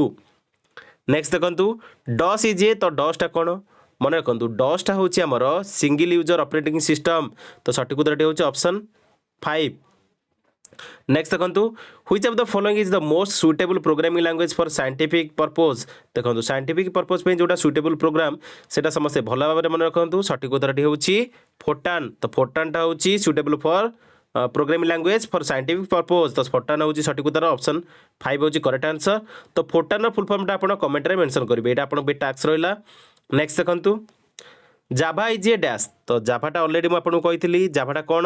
नेक्स्ट देखंतु डॉस इज ए तो डॉसटा कौन मन रखु डॉसटा हूँ आमर सिंगल यूजर ऑपरेटिंग सिस्टम तो सठिक उत्तर होछि ऑप्शन 5। नेक्स्ट देखंतु which of the following is the most suitable programming language for scientific purpose देखंतु साइंटिफिक पर्पज पे जोटा सुटेबल प्रोग्राम सेटा समस्त भल भाव में मन रखु सठिक उत्तर होछि फोर्टान तो फोर्टानटा होछि suitable for programming language for scientific purpose तो फोर्टान हूँ सठिक उत्तर ऑप्शन 5 हूँ करेक्ट आंसर तो फोर्टान फुल फॉर्मटा आप कमेंट में मेंशन करेंगे यहाँ आप टास्क रहा। नेक्स्ट देखंतु जाभा इज ए डैश तो जाभाटा ऑलरेडी मुझे कही जाभाटा कौन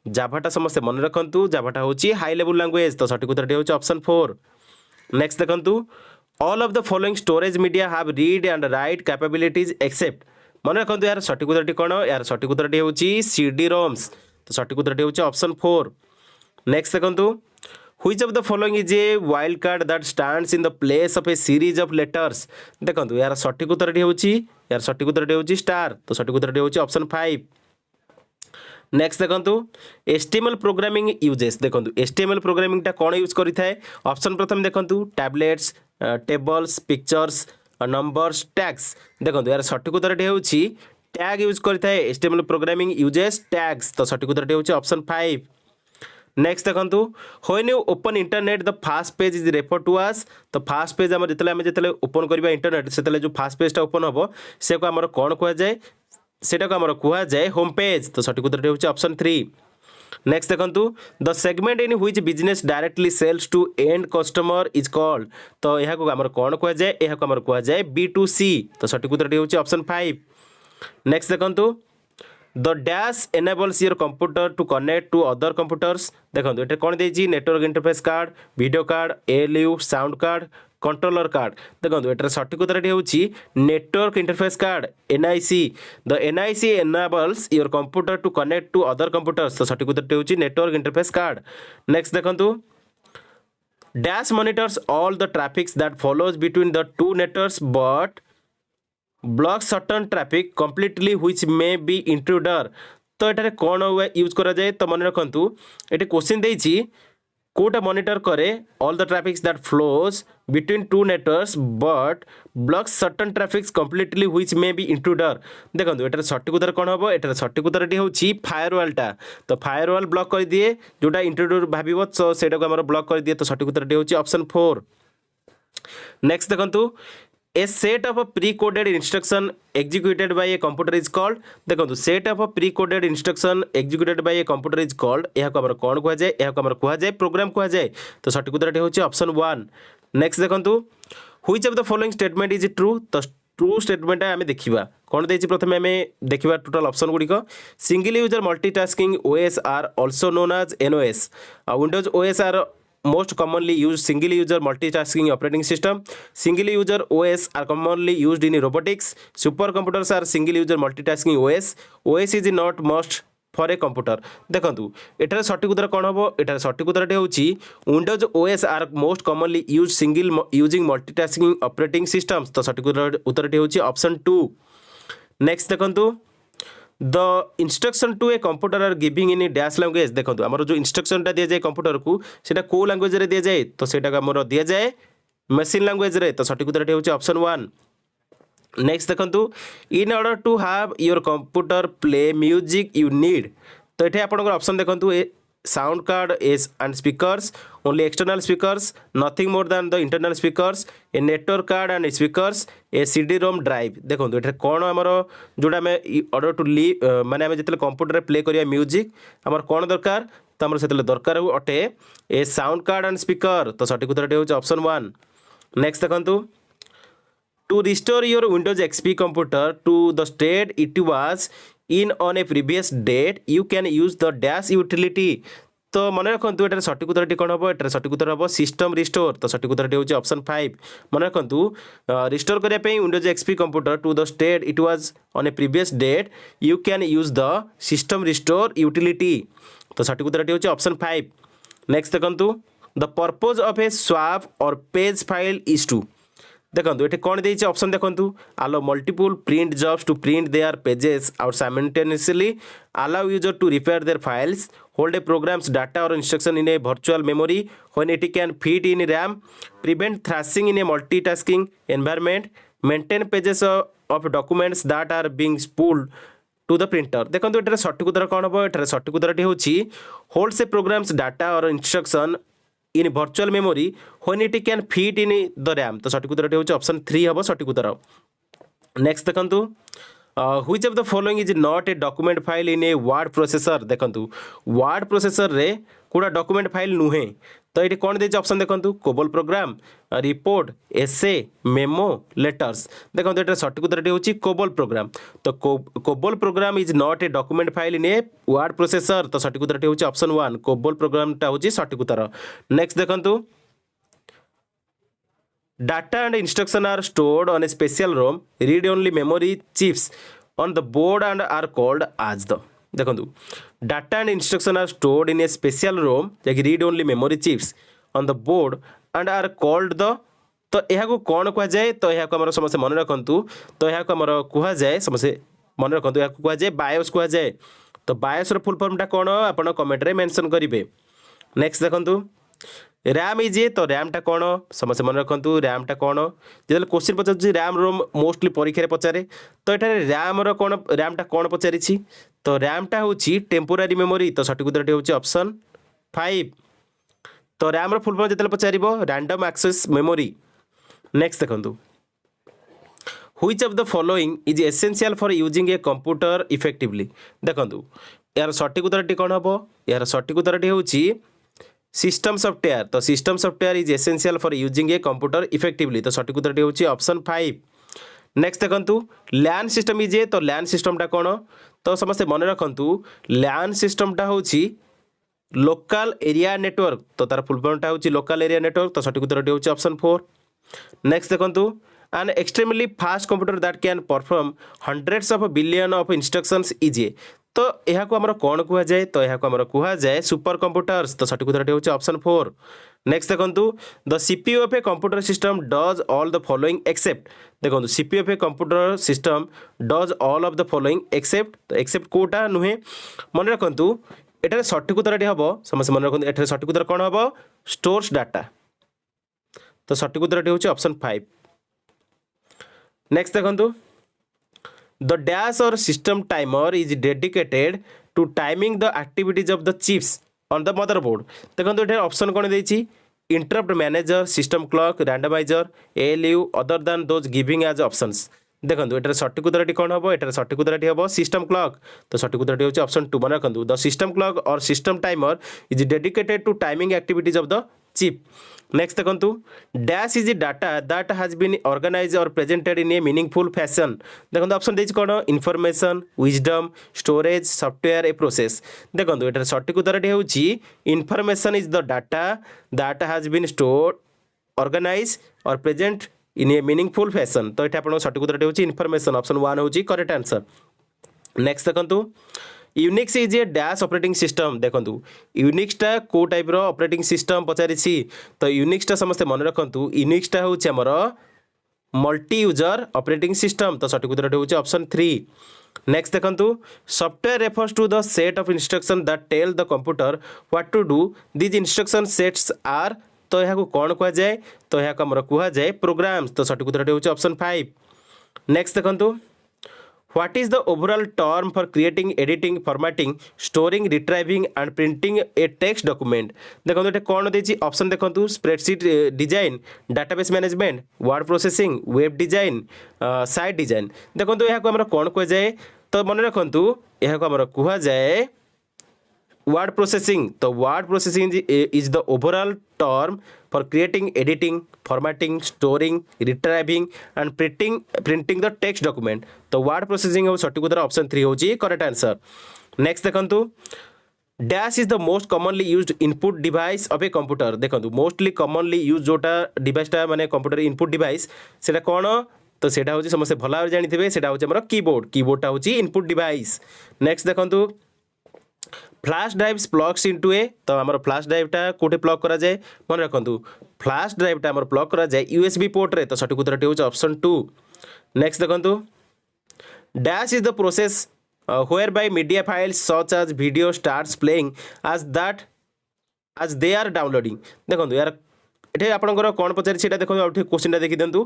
जाभाटा समस्त मन रखु जाभाटा हूँ हाई लेवल लैंग्वेज तो सठिक उत्तर होछि ऑप्शन 4। नेक्स्ट देखंतु all of the following storage media have read and write capabilities except मन रखु यार सठिक उत्तर कौन यार सठिक उत्तर होछि CD रोम्स तो सठिक उत्तर होछि ऑप्शन 4। नेक्स्ट देखंतु Which of the following is a wild card that stands in the place of a series of letters? देखो यार सठिक उत्तर होची यार सठिक उत्तर होची स्टार तो सठिक उत्तर होची ऑप्शन 5. नेक्स्ट देखंतु HTML प्रोग्रामिंग यूजेस देखंतु HTML प्रोग्रामिंग टा कोन यूज करि थाए ऑप्शन प्रथम देखंतु tablets tables pictures numbers tags देखंतु यार सठिक उत्तर होची टैग यूज करि थाए HTML प्रोग्रामिंग यूजेस टैग्स तो सठिक उत्तर होची ऑप्शन 5. नेक्स्ट देखंतु when you open internet the fast page is refer to as तो फास्ट पेज आम जिते ओपन करबा इंटरनेट से जो फास्ट पेजटा ओपन हम से को आमर कौन कह जाए सेटा को आमर कह जाए होम पेज तो सठिक उत्तर होची ऑप्शन 3. नेक्स्ट देखंतु the segment in which business directly sells to end customer is called तो यह को आमर कौन कह जाए यह को आमर कह जाए B2C तो सठिक उत्तर होची ऑप्शन 5. नेक्स्ट देखंतु the dash enables your computer to connect to other computers देखो ये कौन देती network interface card video card ALU sound card controller card देखो ये सठिक उत्तर होची network interface card NIC the NIC enables your computer to connect to other computers तो सठिक उत्तर होची नेटवर्क इंटरफेस कार्ड. नेक्स्ट देखो dash monitors all the traffics that follows between the to networks but block certain traffic completely which may be intruder तो ये कौन यूज करा जाए तो मन रखु ये क्वेश्चन देती कोटा मॉनिटर करे all the traffics that flows between two networks but block certain traffics completely which may be intruder देखो ये सठिक उत्तर कौन हम ये सठिक उत्तर होची फायरवालटा तो फायरवाल ब्लॉक कर दिए जोटा इंट्रूडर भाव तो सेटा को ब्लॉक कर दिए तो सठिक उत्तर होची ऑप्शन 4. नेक्स्ट देखो A set of a pre-coded instruction executed by a computer is called देखो set of a pre-coded instruction executed by a computer is called यह को कौन कह जाए यह को कह जाए प्रोग्राम कह जाए तो सठिक उत्तर होची ऑप्शन 1. नेक्स्ट देखो which of the following statement is true तो ट्रू स्टेटमेंट आम देखा कौन देती प्रथम आम देखा टोटाल ऑप्शन गुड़िक single user multitasking OS are also known as NOS Windows OS are most commonly used single user multitasking operating system. Single user OS are commonly used in robotics. Supercomputers are single user multitasking OS. OS is not must for a computer. देखंतु एटार सठिक उत्तर कौन हम एटार सठिक उत्तर होची Windows OS are most commonly use single using multitasking operating systems तो सठिक उत्तर होची ऑप्शन 2. नेक्स्ट देखंतु the instruction to a computer are giving in dash language देखो आमर जो इंस्ट्रक्शनटा दि जाए कंप्यूटर को सेटा को लैंग्वेज रे दि जाए तो सेटा आमर दि जाए मशीन लैंग्वेज रे तो सठिक उत्तर होची ऑप्शन 1. नेक्स्ट देखंतु in order to have your computer play music you need तो ये आपंकर ऑप्शन देखंतु sound card s and speakers only external speakers nothing more than the internal speakers a network card and speakers a CD-ROM drive देखो ये कौन आमर जोटा आम ऑर्डर टू लीव माने आम जो कंप्यूटर प्ले करिया म्यूजिक आमर कौन दरकार तो आमर से दरकार अटे ए साउंड कार्ड एंड स्पीकर तो सठिक उत्तर होची ऑप्शन 1. नेक्स्ट देखंतु to restore your Windows XP computer to the state it was in on a previous date you can use the dash utility तो मन रखु ये सठिक उत्तर कौन हम ये सठिक उत्तर हम सिस्टम रिस्टोर तो सठिक उत्तर होची ऑप्शन 5. मन रखु रिस्टोर करने Windows XP computer to the state it was on a previous date you can use the system restore utility तो सठिक उत्तर होची ऑप्शन 5. नेक्स्ट देखंतु the purpose of a swap or page file is to देखो ये कौन देती ऑप्शन देखो allow multiple print jobs to print their pages out simultaneously allow user to repair their files hold a program's data or instruction in a virtual memory when it can fit in RAM prevent thrashing in a multitasking environment maintain pages of documents that are being spooled to the printer देखो ये सठिक उत्तर कौन हम ये सठिक उत्तर होची holds a program's data or instruction in virtual memory when it can fit in the RAM तो सठिक उत्तर होची ऑप्शन 3 हम सठिक उत्तर. नेक्स्ट देखंतु which of the following is not a document file in a word processor देखंतु word processor रे कोड़ा डॉक्यूमेंट फाइल नुहे तो ये कौन देती ऑप्शन देखंतु COBOL program report essay memo letters देखो ये सठिक उत्तर होची कोबोल प्रोग्राम तो COBOL program is not a document file in a word processor तो सठिक उत्तर होची ऑप्शन 1 कोबोल प्रोग्रामटा होची सठिक उत्तर. नेक्स्ट देखंतु data and instruction are stored on a special ROM read only memory chips on the board and are called as the देखो data and instruction are stored in a special ROM jack read only memory chips on the board and are called the तो यह कौन कहुए तो यह समस्त मन रखु तो यह कहुए समस्त मन रखु यह कहुए बायोस कहुए तो बायोस फुल फॉर्मटा कौन आप कमेंट रे मेंशन करेंगे। नेक्स्ट देखो रैम इज ए तो रैमटा कौन समस्त मन रखु रैमटा कौन जो क्वेश्चन पचार रैम रोम मोस्टली परीक्षा पचारे तो ये रैम कौन रैमटा कौन पचारि तो रैमटा हूँ टेम्पोरारी मेमोरी तो सठिक उत्तर हूँ ऑप्शन 5। तो रैम फुल फॉर्म जो पचार रैंडम एक्सेस मेमोरी। नेक्स्ट देखो which of the following is essential for using a computer effectively देखो यार सठिक उत्तर कौन हम यार सठिक उत्तर हूँ सिस्टम सॉफ्टवेयर तो system software is essential for using a computer effectively तो सठिक उत्तर हूँ ऑप्शन 5। नेक्स्ट देखो लैन सिस्टम इज ए तो लैन सिस्टमटा कौन तो समस्ते मन रखु लैन सिस्टमटा हूँ लोकल एरिया नेटवर्क तो तार फुल फॉर्मटा हूँ लोकल एरिया नेटवर्क तो सठिक उत्तर हूँ ऑप्शन 4। नेक्स्ट देखो an extremely fast computer that can perform hundreds of billion of instructions is a तो यह को हमर कौन कह जाए तो यह को हमर कह जाए सुपर कंप्यूटर्स तो सठिक उत्तर होची ऑप्शन 4। नेक्स्ट देखो the CPU of a computer system does all the following except देखो CPU of a computer system does all of the following except तो एक्सेप्ट कोटा नुहे मन रखु एटारे सठिक उत्तर हम समस्त मन रखु एटारे सठिक उत्तर कौन हम स्टोर्स डाटा तो सठिक उत्तर होची ऑप्शन 5। नेक्स्ट देखो the dash or system timer is dedicated to timing the activities of the chips on the motherboard देखो ये ऑप्शन कौन देती interrupt manager system clock randomiser ALU other than those giving as options देखो ये सठिक उत्तर कौन हम ये सठिक उत्तर हम सिस्टम क्लॉक तो सठिक उत्तर होची ऑप्शन 2 मन रखु the system clock or system timer is dedicated to timing activities of the chip. Next देखो dash is data that has been organize or presented in a meaningful fashion देखो ऑप्शन देछि कौन information wisdom storage software a process देखो ये सठिक उत्तर होची information is the data that has been stored organize or present in a meaningful fashion तो ये आप सठिक उत्तर होची इनफॉरमेशन ऑप्शन 1 होची करेक्ट आंसर। नेक्स्ट देखो Unix is a dash operating system देखो यूनिक्सटा को टाइप रो ऑपरेटिंग सिस्टम पचारि तो यूनिक्सटा समस्ते मन रखु यूनिक्सटा हूँ आमर मल्टी यूजर ऑपरेटिंग सिस्टम तो सठिक उत्तर होची ऑप्शन 3। नेक्स्ट देखो software refers to the set of instruction that tell the computer what to do these instruction sets are तो यह कौन कह जाए तो यह आमर कह जाए प्रोग्राम्स तो सठिक उत्तर होची ऑप्शन 5। नेक्स्ट देखो What is the overall term for creating, editing, formatting, storing, retrieving and printing a text document देखो ये कौन देती ऑप्शन देखो spreadsheet design database management word processing web design site design देखो यह को कौन कह जाए तो मन रखु यह को कह जाए वर्ड प्रोसेसिंग तो word processing is the overall term for creating editing formatting storing retrieving and printing the text document तो वर्ड प्रोसेसिंग और सठिक उत्तर ऑप्शन 3 होची करेक्ट आंसर। नेक्स्ट देखो dash is the most commonly used input device of a computer देखो मोस्टली कॉमनली यूज जोटा डिवाइसटा माने कंप्यूटर इनपुट डिवाइस सेटा कौन तो सेटा होची समस्त भल भाव जानिथिबे सेटा होची हमर कीबोर्डटा होची इनपुट डिवाइस। नेक्स्ट देखो फ्लैश ड्राइव्स प्लग्स इनटू ए तो आमर फ्लैश ड्राइवटा कोठे प्लग करा जाए मन रखु फ्लैश ड्राइवटा आमर प्लग करा जाए यूएसबी पोर्ट रे तो सठिक उत्तर होची ऑप्शन 2। नेक्स्ट देखो dash is the process whereby media files such as video starts playing as they are downloading देखो यार ये आपंकर कौन पचारि देखो क्वेश्चन देखी दिंतु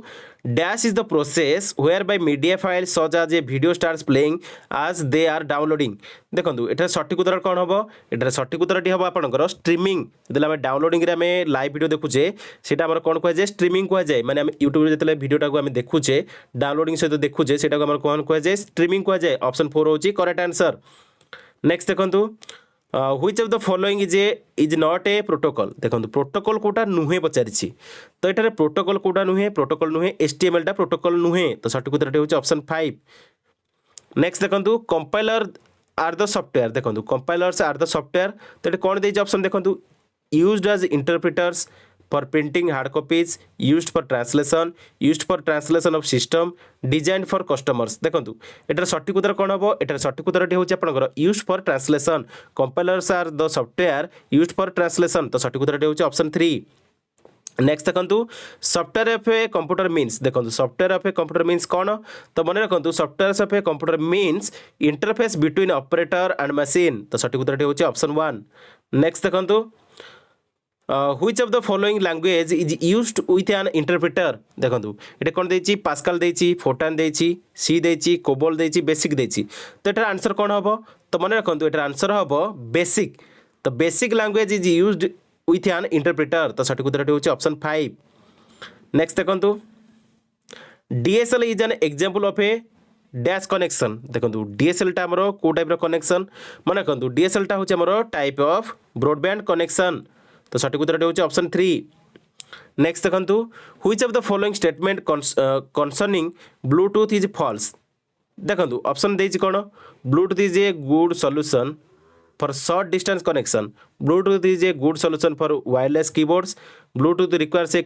dash is the process whereby media file such as a video starts playing as they are downloading देखो ये सठिक उत्तर कौन हम ये सठिक उत्तर हम आपंकर स्ट्रीमिंग जो डाउनलोडिंग लाइव वीडियो देखुचे से कौन कहुए स्ट्रीमिंग कहुए माने यूट्यूब जो वीडियोटा को देखुचे डाउनलोडिंग सहित देखुचे से कौन कहुए स्ट्रीमिंग कहुए ऑप्शन 4 होची करेक्ट आंसर। नेक्स्ट देखो which of the following is not a protocol देखो प्रोटोकॉल कोटा नुहे पचारि तो ये प्रोटोकॉल कोटा नुहे प्रोटोकॉल नुहे HTML टा प्रोटोकॉल नुहे तो सठिक उत्तर होची ऑप्शन 5। नेक्स्ट देखो कंपाइलर आर द सॉफ्टवेयर देखो कंपाइलर्स आर द सॉफ्टवेयर तो ये कौन देती ऑप्शन देखो used as interpreters for printing hard copies, used for translation of system, design for customers. देखो एटार सठिक उत्तर कौन हम, एटार सठिक उत्तर हूँ आपंकर used for translation. Compilers are the software used for translation, तो सठिक उत्तर हूँ ऑप्शन 3। नेक्स्ट देखो software of a computer means, देखो software of a computer means कौन, तो मन रखु software of a computer means interface between operator and machine, तो सठिक उत्तर हूँ ऑप्शन 1। नेक्स्ट देखो which of the following language is used with an interpreter. देखो ये कौन देछि, पास्कल देछि, फोटान देछि, सी देछि, कोबोल देछि, बेसिक देछि, तो एटार आंसर कौन हम, तो मन रखु एटार आंसर हम बेसिक। तो basic language is used with an interpreter, तो सठिक उत्तर हूँ ऑप्शन 5। नेक्स्ट देखो DSL is an example of A dash connection. देखो डीएसएल टा हमरो को टाइप रो कनेक्शन, मन रखु डीएसएल टा होचे हमरो टाइप ऑफ ब्रॉडबैंड कनेक्शन, तो सठिक उत्तर हूँ ऑप्शन 3। नेक्स्ट देखो which of the following statement concerning Bluetooth is false. देखो ऑप्शन देछि कौन, Bluetooth is a good solution for short distance connection, Bluetooth is a good solution for wireless keyboards, Bluetooth requires a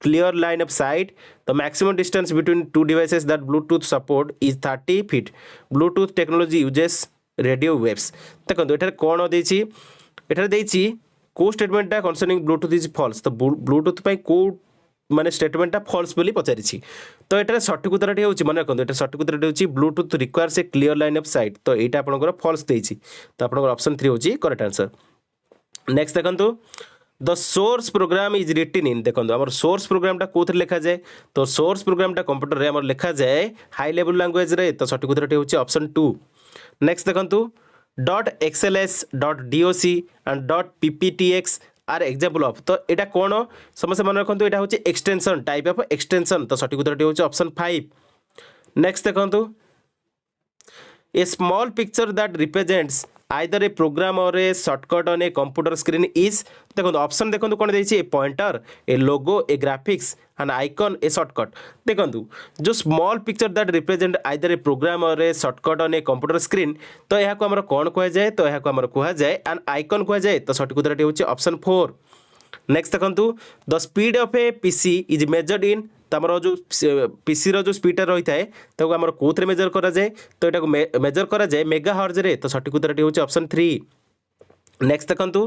clear line of sight, the maximum distance between two devices that Bluetooth support is 30 feet, Bluetooth technology uses radio waves. देखो एठार कौन देछि, एठार देछि को स्टेटमेंटा कंसर्निंग ब्लूटूथ इज फॉल्स, तो ब्लूटूथ पे को माने स्टेटमेंटा फॉल्स बोली पचारिछि, तो एटार सठिक उत्तर होछि मन रखु एटार सठिक उत्तर होछि Bluetooth requires a clear line of sight, तो एटा आपनकर फॉल्स देछि, तो आपनकर ऑप्शन 3 होछि करेक्ट आंसर। नेक्स्ट देखंतु the source program is written in, देखो आम सोर्स प्रोग्रामटा कौन लिखा जाए, तो सोर्स प्रोग्रामटा कंप्यूटर रे आमर लिखा जाए हाई लेवल लैंग्वेज रे, तो सठिक उत्तर होछि ऑप्शन 2। नेक्स्ट देखंतु .xls .doc and .pptx are example of, तो एटा कौन समस्या मन रखु एटा होछि एक्सटेंशन, टाइप ऑफ एक्सटेंशन, तो सठिक उत्तर होछि ऑप्शन 5। नेक्स्ट देखंतु a small picture that represents either a program or a shortcut on a computer screen is, देखो ऑप्शन देखो कौन देछि, a pointer, a logo, a graphics and icon, a shortcut. देखो जो small picture that represent either a program or a shortcut on a computer screen, तो यह को हमर कौन कह जाए, तो यह को हमर कह जाए एंड आइकन कह जाए, तो सठिक उत्तर होछि ऑप्शन 4। नेक्स्ट देखो the speed of A PC is measured in, तो आमर जो पीसी रो जो स्पीड रही है तो आमर कौन मेजर करा जाए, तो यहाँ मेजर करा जाए मेगा हर्ज रे, तो सठिक उत्तर होछि ऑप्शन 3। नेक्स्ट देखंतु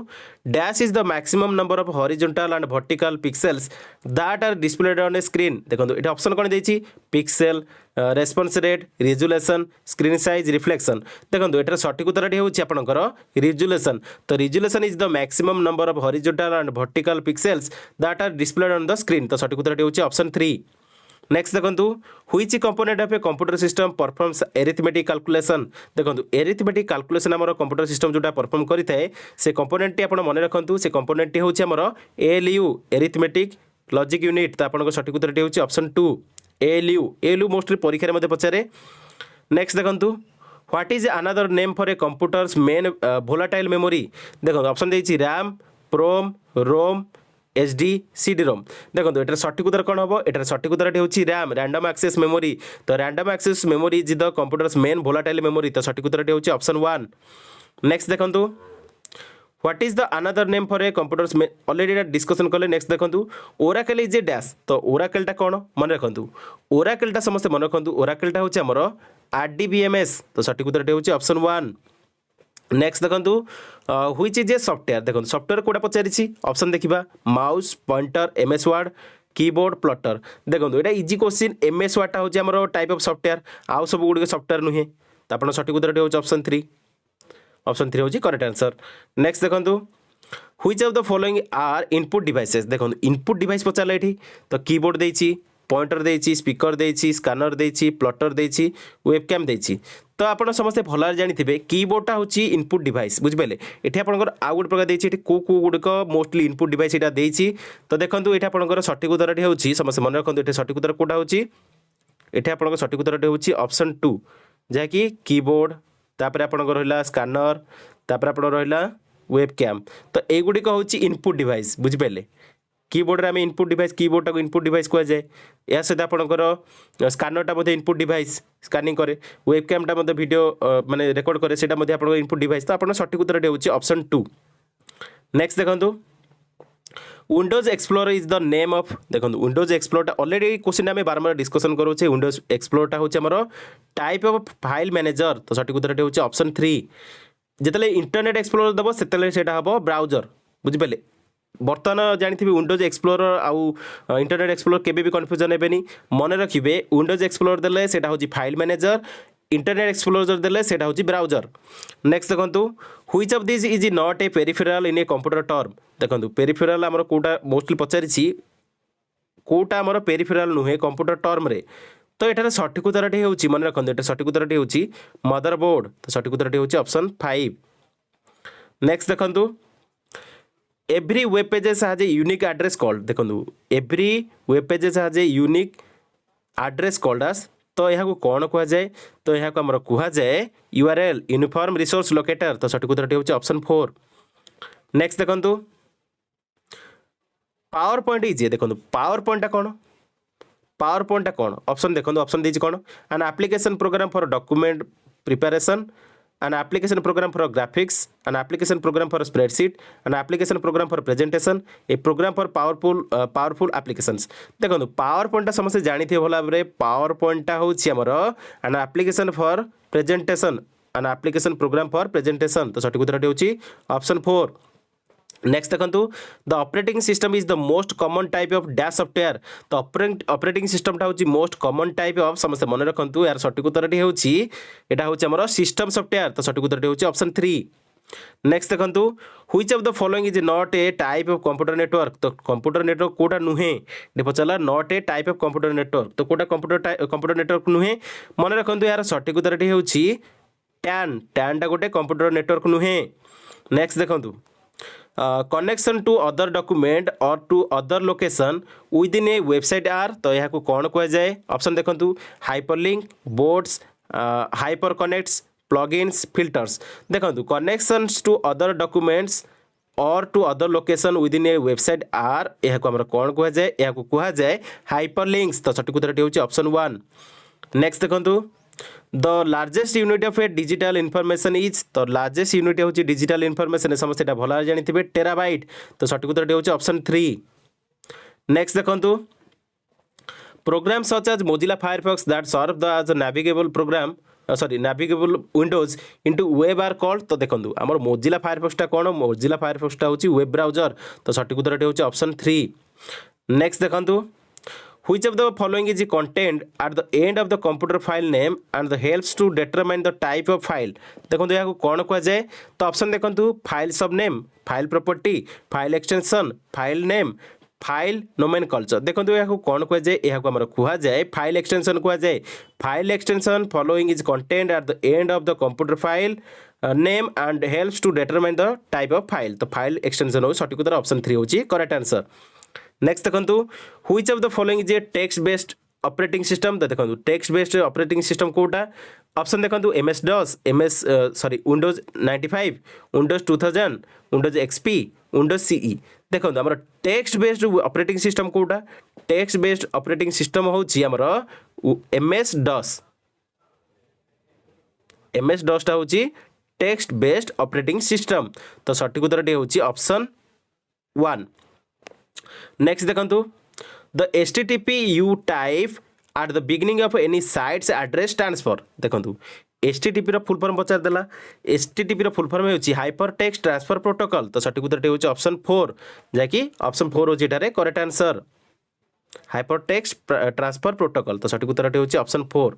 dash is the maximum number of horizontal and vertical pixels that are displayed on a screen. देखो ये ऑप्शन कौन देछि, pixel, response rate, resolution, screen size, reflection. देखो एटार सठिक उत्तर होछि आपनकर रिजोल्यूशन, तो resolution is the maximum number of horizontal and vertical pixels that are displayed on the screen, तो सठिक उत्तर होछि ऑप्शन 3। नेक्स्ट देखो which component of a computer system performs arithmetic calculation. देखो एरिथमेटिक कैलकुलेशन आमर कंप्यूटर सिस्टम जोटा परफॉर्म करिथाए से कंपोनेंट टी आपण मन रखंतु, से कंपोनेंट टी होछि आमर एएलयू एरिथमेटिक लॉजिक यूनिट, तो आपन सठिक उत्तर टी होछि ऑप्शन 2 एएलयू मोस्टली परीक्षा रे मध्ये पचारे। नेक्स्ट देखो what is another name for a computers main volatile memory. देखो ऑप्शन देछि रैम, प्रोम, रोम, एचडी, सीडी रोम। देखो एटार सठिक उत्तर कौन हम, एटार सठिक उत्तर होछि रैम, रैंडम एक्सेस मेमोरी, तो random access memory is the computer's main volatile memory, तो सठिक उत्तर होछि ऑप्शन 1। नेक्स्ट देखो what is the another name for a computers, already discussion कले। नेक्स्ट देखो ओराकल इज ए डैश, तो ओराकलटा कौन मन रखु, ओराकलटा समस्त मन रखु, ओराकलटा होछि हमर आरडीबीएमएस, तो सठिक उत्तर होछि ऑप्शन 1। नेक्स्ट देखो व्हिच इज ए सॉफ्टवेयर, देखो सॉफ्टवेयर कोटा पचारिछि ऑप्शन देखिबा mouse, pointer, MS word, keyboard, plotter. देखो एटा इजी क्वेश्चन, एमएस वर्ड टा होछि हमर टाइप ऑफ सॉफ्टवेयर, आउ सब गुडी सॉफ्टवेयर नुहे, तो आपण सठिक उत्तर होछि ऑप्शन 3। ऑप्शन 3 होछि करेक्ट आंसर। नेक्स्ट देखो which of the following are input devices. देखो इनपुट डिवाइस पचारला एठी, तो कीबोर्ड देछि, पॉइंटर देछि, स्पीकर देछि, स्कैनर देछि, प्लॉटर देछि, वेबकैम देछि, तो आपण समस्त भल जानिथिबे कीबोर्डटा होछि इनपुट डिवाइस, बुझिबेले। एठी आपनकर आ गुड प्रकार देछि, एठी को गुडक मोस्टली इनपुट डिवाइस एटा देछि, तो देखंतु एठी आपनकर सठिक उत्तर होछि समस्त मन रखंतु, एठी सठिक उत्तर कोटा होछि, एठी आपनकर सठिक उत्तर होछि ऑप्शन 2 जे कि कीबोर्ड, तापर आपनकर रहला स्कैनर, तापर आपण रहला वेबकैम, तो ए गुडिक होछि इनपुट डिवाइस, बुझिबेले। कीबोर्ड रे आम इनपुट डिवाइस, कीबोर्ड को इनपुट डिवाइस कह जाए, या सहित आपंकर स्कैनरटा मध्य इनपुट डिवाइस स्कैनिंग करे, वेबकैमटा मध्य वीडियो माने रेकॉर्ड करे, सेटा मध्य आपंकर इनपुट डिवाइस, तो आपन सठिक उत्तर होछि ऑप्शन 2। नेक्स्ट देखंतु Windows explore is the name of देखो विंडोज एक्सप्लोर ऑलरेडी क्वेश्चन आम बारंबार डिस्कसन करोचे विंडोज एक्सप्लोरटा हूँ आमर टाइप ऑफ फाइल मैनेजर तो सठिक उत्तर हूँ ऑप्शन 3 जिते इंटरनेट एक्सप्लोर दब से हम ब्राउजर बुझिपारे बर्तमान जानी विंडोज एक्सप्लोर आउ इंटरनेट एक्सप्लोर केबे भी कन्फ्यूजन हेबेनी मन रखिए विंडोज एक्सप्लोर देले सेटा हूँ फाइल मैनेजर इंटरनेट एक्सप्लोर देले सेटा हूँ ब्राउजर नेक्स्ट देखो which of this is not a peripheral in a computer term देखो पेरिफेराल आमर कोटा मोस्टली पचारि कोटा आमर पेरिफेराल नुहे कंप्यूटर टर्म रे तो एटार सठिक उत्तरटी होउची मन रखंतु एटा सठिक उत्तरटी होउची मदरबोर्ड तो सठिक उत्तरटी होउची ऑप्शन 5 नेक्स्ट देखंतु every web pages has a unique address called देखंतु every web pages has a unique address called as तो यहाँ कौन कह जाए तो यहाँ को आमर कह जाए यूआरएल यूनिफॉर्म रिसोर्स लोकेटर तो सठिक उत्तरटी होउची ऑप्शन 4 नेक्स्ट देखंतु पावर पॉइंट इज देखो पावर पॉइंटा कौन पावर पॉइंटा कौन ऑप्शन देखो ऑप्शन दीजिए कौन an application program for document preparation an application program for graphics an application program for spreadsheet an application program for presentation a program for powerful applications देखो पावर पॉइंट समस्त जानी थे भला भाव पावर पॉइंट होची हमर an application for presentation an application program for presentation तो सठिक उत्तर होची ऑप्शन 4 नेक्स्ट देखो the operating system is the most common type of dash software तो ऑपरेटिंग सिस्टम टा मोस्ट कॉमन टाइप ऑफ समस्त मन रखु यार सठिक उत्तर होची एटा होची हमर सिस्टम सॉफ्टवेयर तो सठिक उत्तर होची ऑप्शन 3 नेक्स्ट देखो which of the following is not a type of computer network तो कंप्यूटर नेटवर्क कोटा नुहे पचारा not a type of computer network तो कोटा कंप्यूटर नेटवर्क नुहे मन रखु यार सठिक उत्तर होची टैन टा गोटे कंप्यूटर नेटवर्क नुहे नेक्स्ट देखो connection to other document or to other location within a website are तो यहाँ को कौन कह जाए ऑप्शन देखो hyperlink boards hyper connects plugins filters देखो connections to other documents or to other location within a website are यहाँ को कौन कह जाए यहाँ को कह जाए हाइपरलिंक्स तो सठिक उत्तर होची ऑप्शन 1 नेक्स्ट देखो the largest unit of A digital information is तो लार्जेस्ट यूनिट होची डिजिटल इनफॉरमेशन समस्त एटा भला जानी थिबे टेराबाइट तो सठिक उत्तर होची ऑप्शन 3 नेक्स्ट देखंतु program such as Mozilla Firefox that serve the as navigable program navigable windows into web are called तो देखंतु हमर मोजिला फायरफॉक्स टा कोन मोजिला फायरफॉक्स टा होची वेब ब्राउजर तो सठिक उत्तर होची ऑप्शन 3 नेक्स्ट देखंतु which of the following is contained at the end of the computer file name and the helps to determine the type of file देखो यहाँ कौन कह जाए तो ऑप्शन देखो file sub name file property file extension file name file nomenclature देखो यहाँ कौन कह जाए यहाँ को कह जाए फाइल एक्सटेंशन कह जाए file extension following is contained at the end of the computer file name and helps to determine the type of file तो फाइल एक्सटेंशन हो सठिक उत्तर ऑप्शन 3 होची करेक्ट आंसर नेक्स्ट देखो which of the following is a text based operating system तो देखो टेक्स्ट बेस्ड ऑपरेटिंग सिस्टम कोटा ऑप्शन देखो MS DOS Windows 95 Windows 2000 Windows XP Windows CE देखो आमर टेक्स्ट बेस्ड ऑपरेटिंग सिस्टम कोटा टेक्स्ट बेस्ड ऑपरेटिंग सिस्टम होची आमर एमएस डॉस टा होची टेक्स्ट बेस्ड ऑपरेटिंग सिस्टम तो सठिक उत्तर होची ऑप्शन 1 नेक्स्ट देखो the HTTP you type at the beginning of any sites address transfer देखो HTTP रो फुल फॉर्म पचार देला HTTP रो फुल फॉर्म होची हाइपर टेक्स्ट ट्रांसफर प्रोटोकॉल तो सठिक उत्तर होची ऑप्शन 4 जाकी ऑप्शन 4 होची एटारे correct answer hyper text transfer protocol तो सठिक उत्तर होची ऑप्शन 4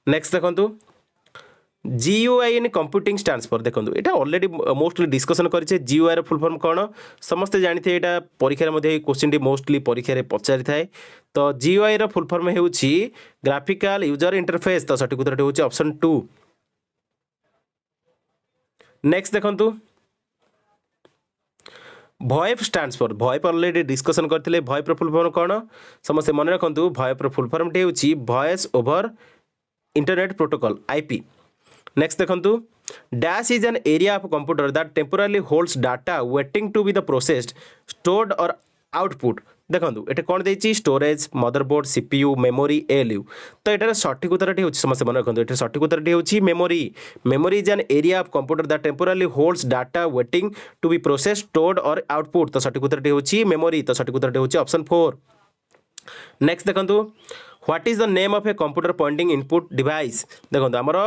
नेक्स्ट देखो GUI in computing stands for देखो ये ऑलरेडी मोस्टली डिस्कसन करें GUI रो फुल फॉर्म कौन समस्ते जानी थे यहाँ परीक्षा क्वेश्चन टी मोस्टली परीक्षा पचारि थाए तो GUI रो फुल फॉर्म होची ग्राफिकल यूजर इंटरफेस तो सठिक उत्तर होची ऑप्शन 2 नेक्स्ट देखो VoIP stands for VoIP already discussion करते VoIP रो फुल फॉर्म कौन समस्ते मन रखु VoIP रो फुल फॉर्म टी होची voice over internet protocol IP next देखो dash is an area of computer that temporarily holds data waiting to be the processed stored or output देखो ये कौन देती storage motherboard CPU memory LU तो ये सठिक उत्तर टी समस्त मन रखते ये सठिक उत्तर टी हूँ memory memory is an area of computer that temporary holds data waiting to be process stored or output तो सठिक उत्तर टी हूँ मेमोरी तो सठिक उत्तर टी हूँ ऑप्शन 4 नेक्स्ट देखो what is the name of a computer pointing input device देखो आमर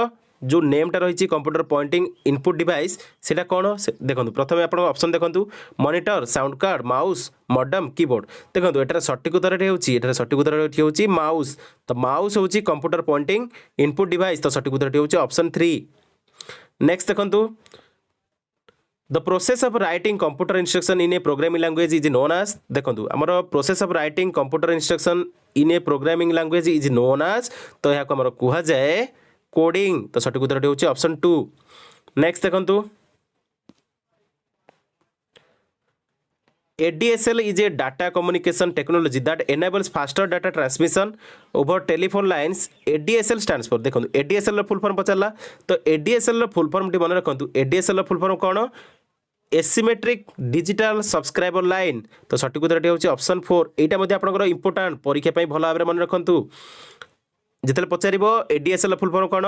जो नेमटा रही कंप्यूटर पॉइंटिंग इनपुट डिवाइस सेटा कौन देखो प्रथम आप ऑप्शन देखो monitor sound card mouse modem keyboard देखो एटार सठिक उत्तर होती सठिक उत्तर होती माउस तो माउस हूँ कंप्यूटर पॉइंटिंग इनपुट डिवाइस तो सठिक उत्तर होती ऑप्शन 3 नेक्स्ट देखो the process of writing computer instruction in a programming language is known as देखो आमर process of writing computer instruction in a programming language is known as तो यहाँ आमर कहुए कोडिंग तो सठिक उत्तर होती ऑप्शन 2 नेक्स्ट देखो ADSL is a data communication technology that enables faster data transmission over telephone lines. ADSL stands for देखो ADSL फुल फॉर्म पचारा तो ADSL फुल फॉर्म टी मन रखु ADSL फुल फॉर्म कौन एसिमेट्रिक डिजिटल सब्सक्राइबर लाइन तो सठिक उत्तर होती ऑप्शन 4 यहाँ आपंकर इंपोर्टाट परीक्षा भल भाव मन रखु जिते पचार ADSL फुल फॉर्म कौन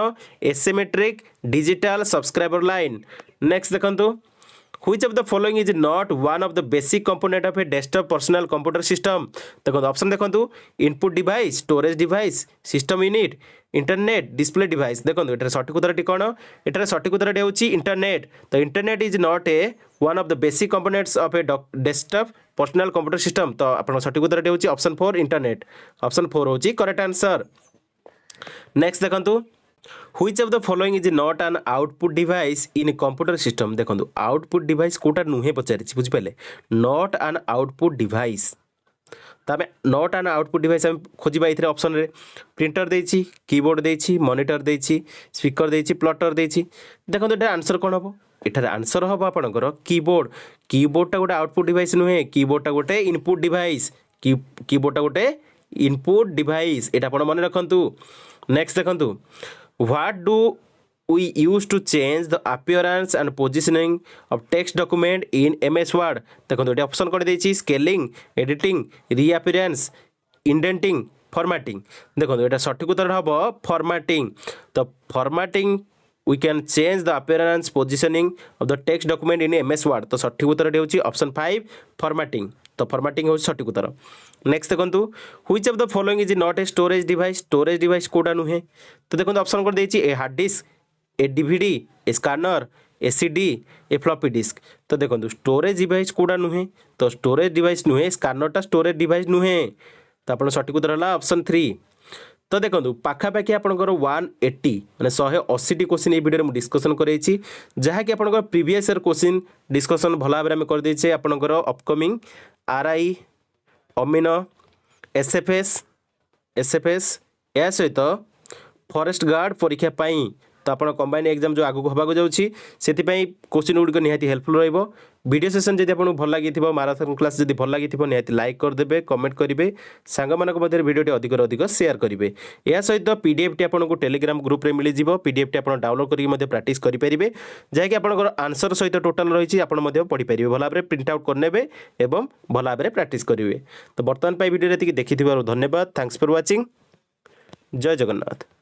asymmetric digital subscriber line next देखो Which of the following is not one of the basic component of a desktop personal computer system देखो ऑप्शन देखो input device storage device system unit internet display device देखो ये सठिक उत्तर कौन ये सठिक उत्तर होती इंटरनेट तो internet is not A one of the basic components of A desktop personal computer system तो आप सठिक उत्तर होती ऑप्शन 4 इंटरनेट ऑप्शन 4 होती करेक्ट आंसर नेक्स्ट देखो Which of the following is not an output device in a computer system देखो आउटपुट डिवाइस कोटा नुहे पचार बुझिपारे नॉट एन आउटपुट डिवाइस तो आम नॉट एन आउटपुट डिवाइस आम खोजा ये ऑप्शन रे प्रिंटर देछि कीबोर्ड देछि मॉनिटर देछि स्पीकर देछि प्लॉटर देछि देखो ये आंसर कौन हम एठार आंसर हम आपंकर कीबोर्ड कीबोर्डटा गोटे आउटपुट डिवाइस नुहे कीबोर्डटा गोटे इनपुट डिवाइस कीबोर्डटा गोटे इनपुट डिवाइस ये आप मन रखु नेक्स्ट देखो What do we use to change the appearance and positioning of text document in MS Word देखो ये ऑप्शन कर देछि scaling editing reappearance indenting formatting देखो ये सठिक उत्तर हम फॉर्मेटिंग तो formatting we can change the appearance positioning of the text document in MS Word तो सठिक उत्तर होती ऑप्शन 5 फॉर्मेटिंग तो फॉर्मेटिंग होची सठिक उत्तर नेक्स्ट देखो which of the following is not a storage device कोडा नुहे तो देखो ऑप्शन कर देछि a hard disk a DVD a scanner a CD a floppy disk तो देखो स्टोरेज डिवाइस कोडा नुहे तो स्टोरेज डिवाइस नुहे स्कैनरटा स्टोरेज डिवाइस नुहे तो आप सठिक उत्तर है ऑप्शन 3 तो देखो पाखापाखि आपंकर 180 मैंने 180 क्वेश्चन ये वीडियो में डिस्कसन कराई जहाँकि आपंकर प्रीवियस ईयर क्वेश्चन डिस्कसन भल भाव में करदे आपंकर अपकमिंग आरआई अमीन एसएफएस या सहित फॉरेस्ट गार्ड परीक्षा पाई तो आप कंबाइन एग्जाम जो आगू होगा जाऊँगी से क्वेश्चन गुड़िक निहाती हेल्पफुल वीडियो सेशन जब आपको भल लगी माराथन क्लास जब भल लगी निहाती लाइक करदे कमेंट करेंगे सांग मध्य वीडियो अधिक अधिक शेयर करेंगे यह सहित पीडीएफ टी आपको टेलीग्राम ग्रुप में मिल जाव पीडीएफ टी आप डाउनलोड करके प्राक्ट करेंगे जहाँकि आपंकर आंसर सहित टोटाल रही आप पढ़ी पारे भल भाव प्रिंट आउट करने और भल भाव प्राक्ट करेंगे तो बर्तमान वीडियो देखी धन्यवाद थैंक्स फॉर वाचिंग जय जगन्नाथ।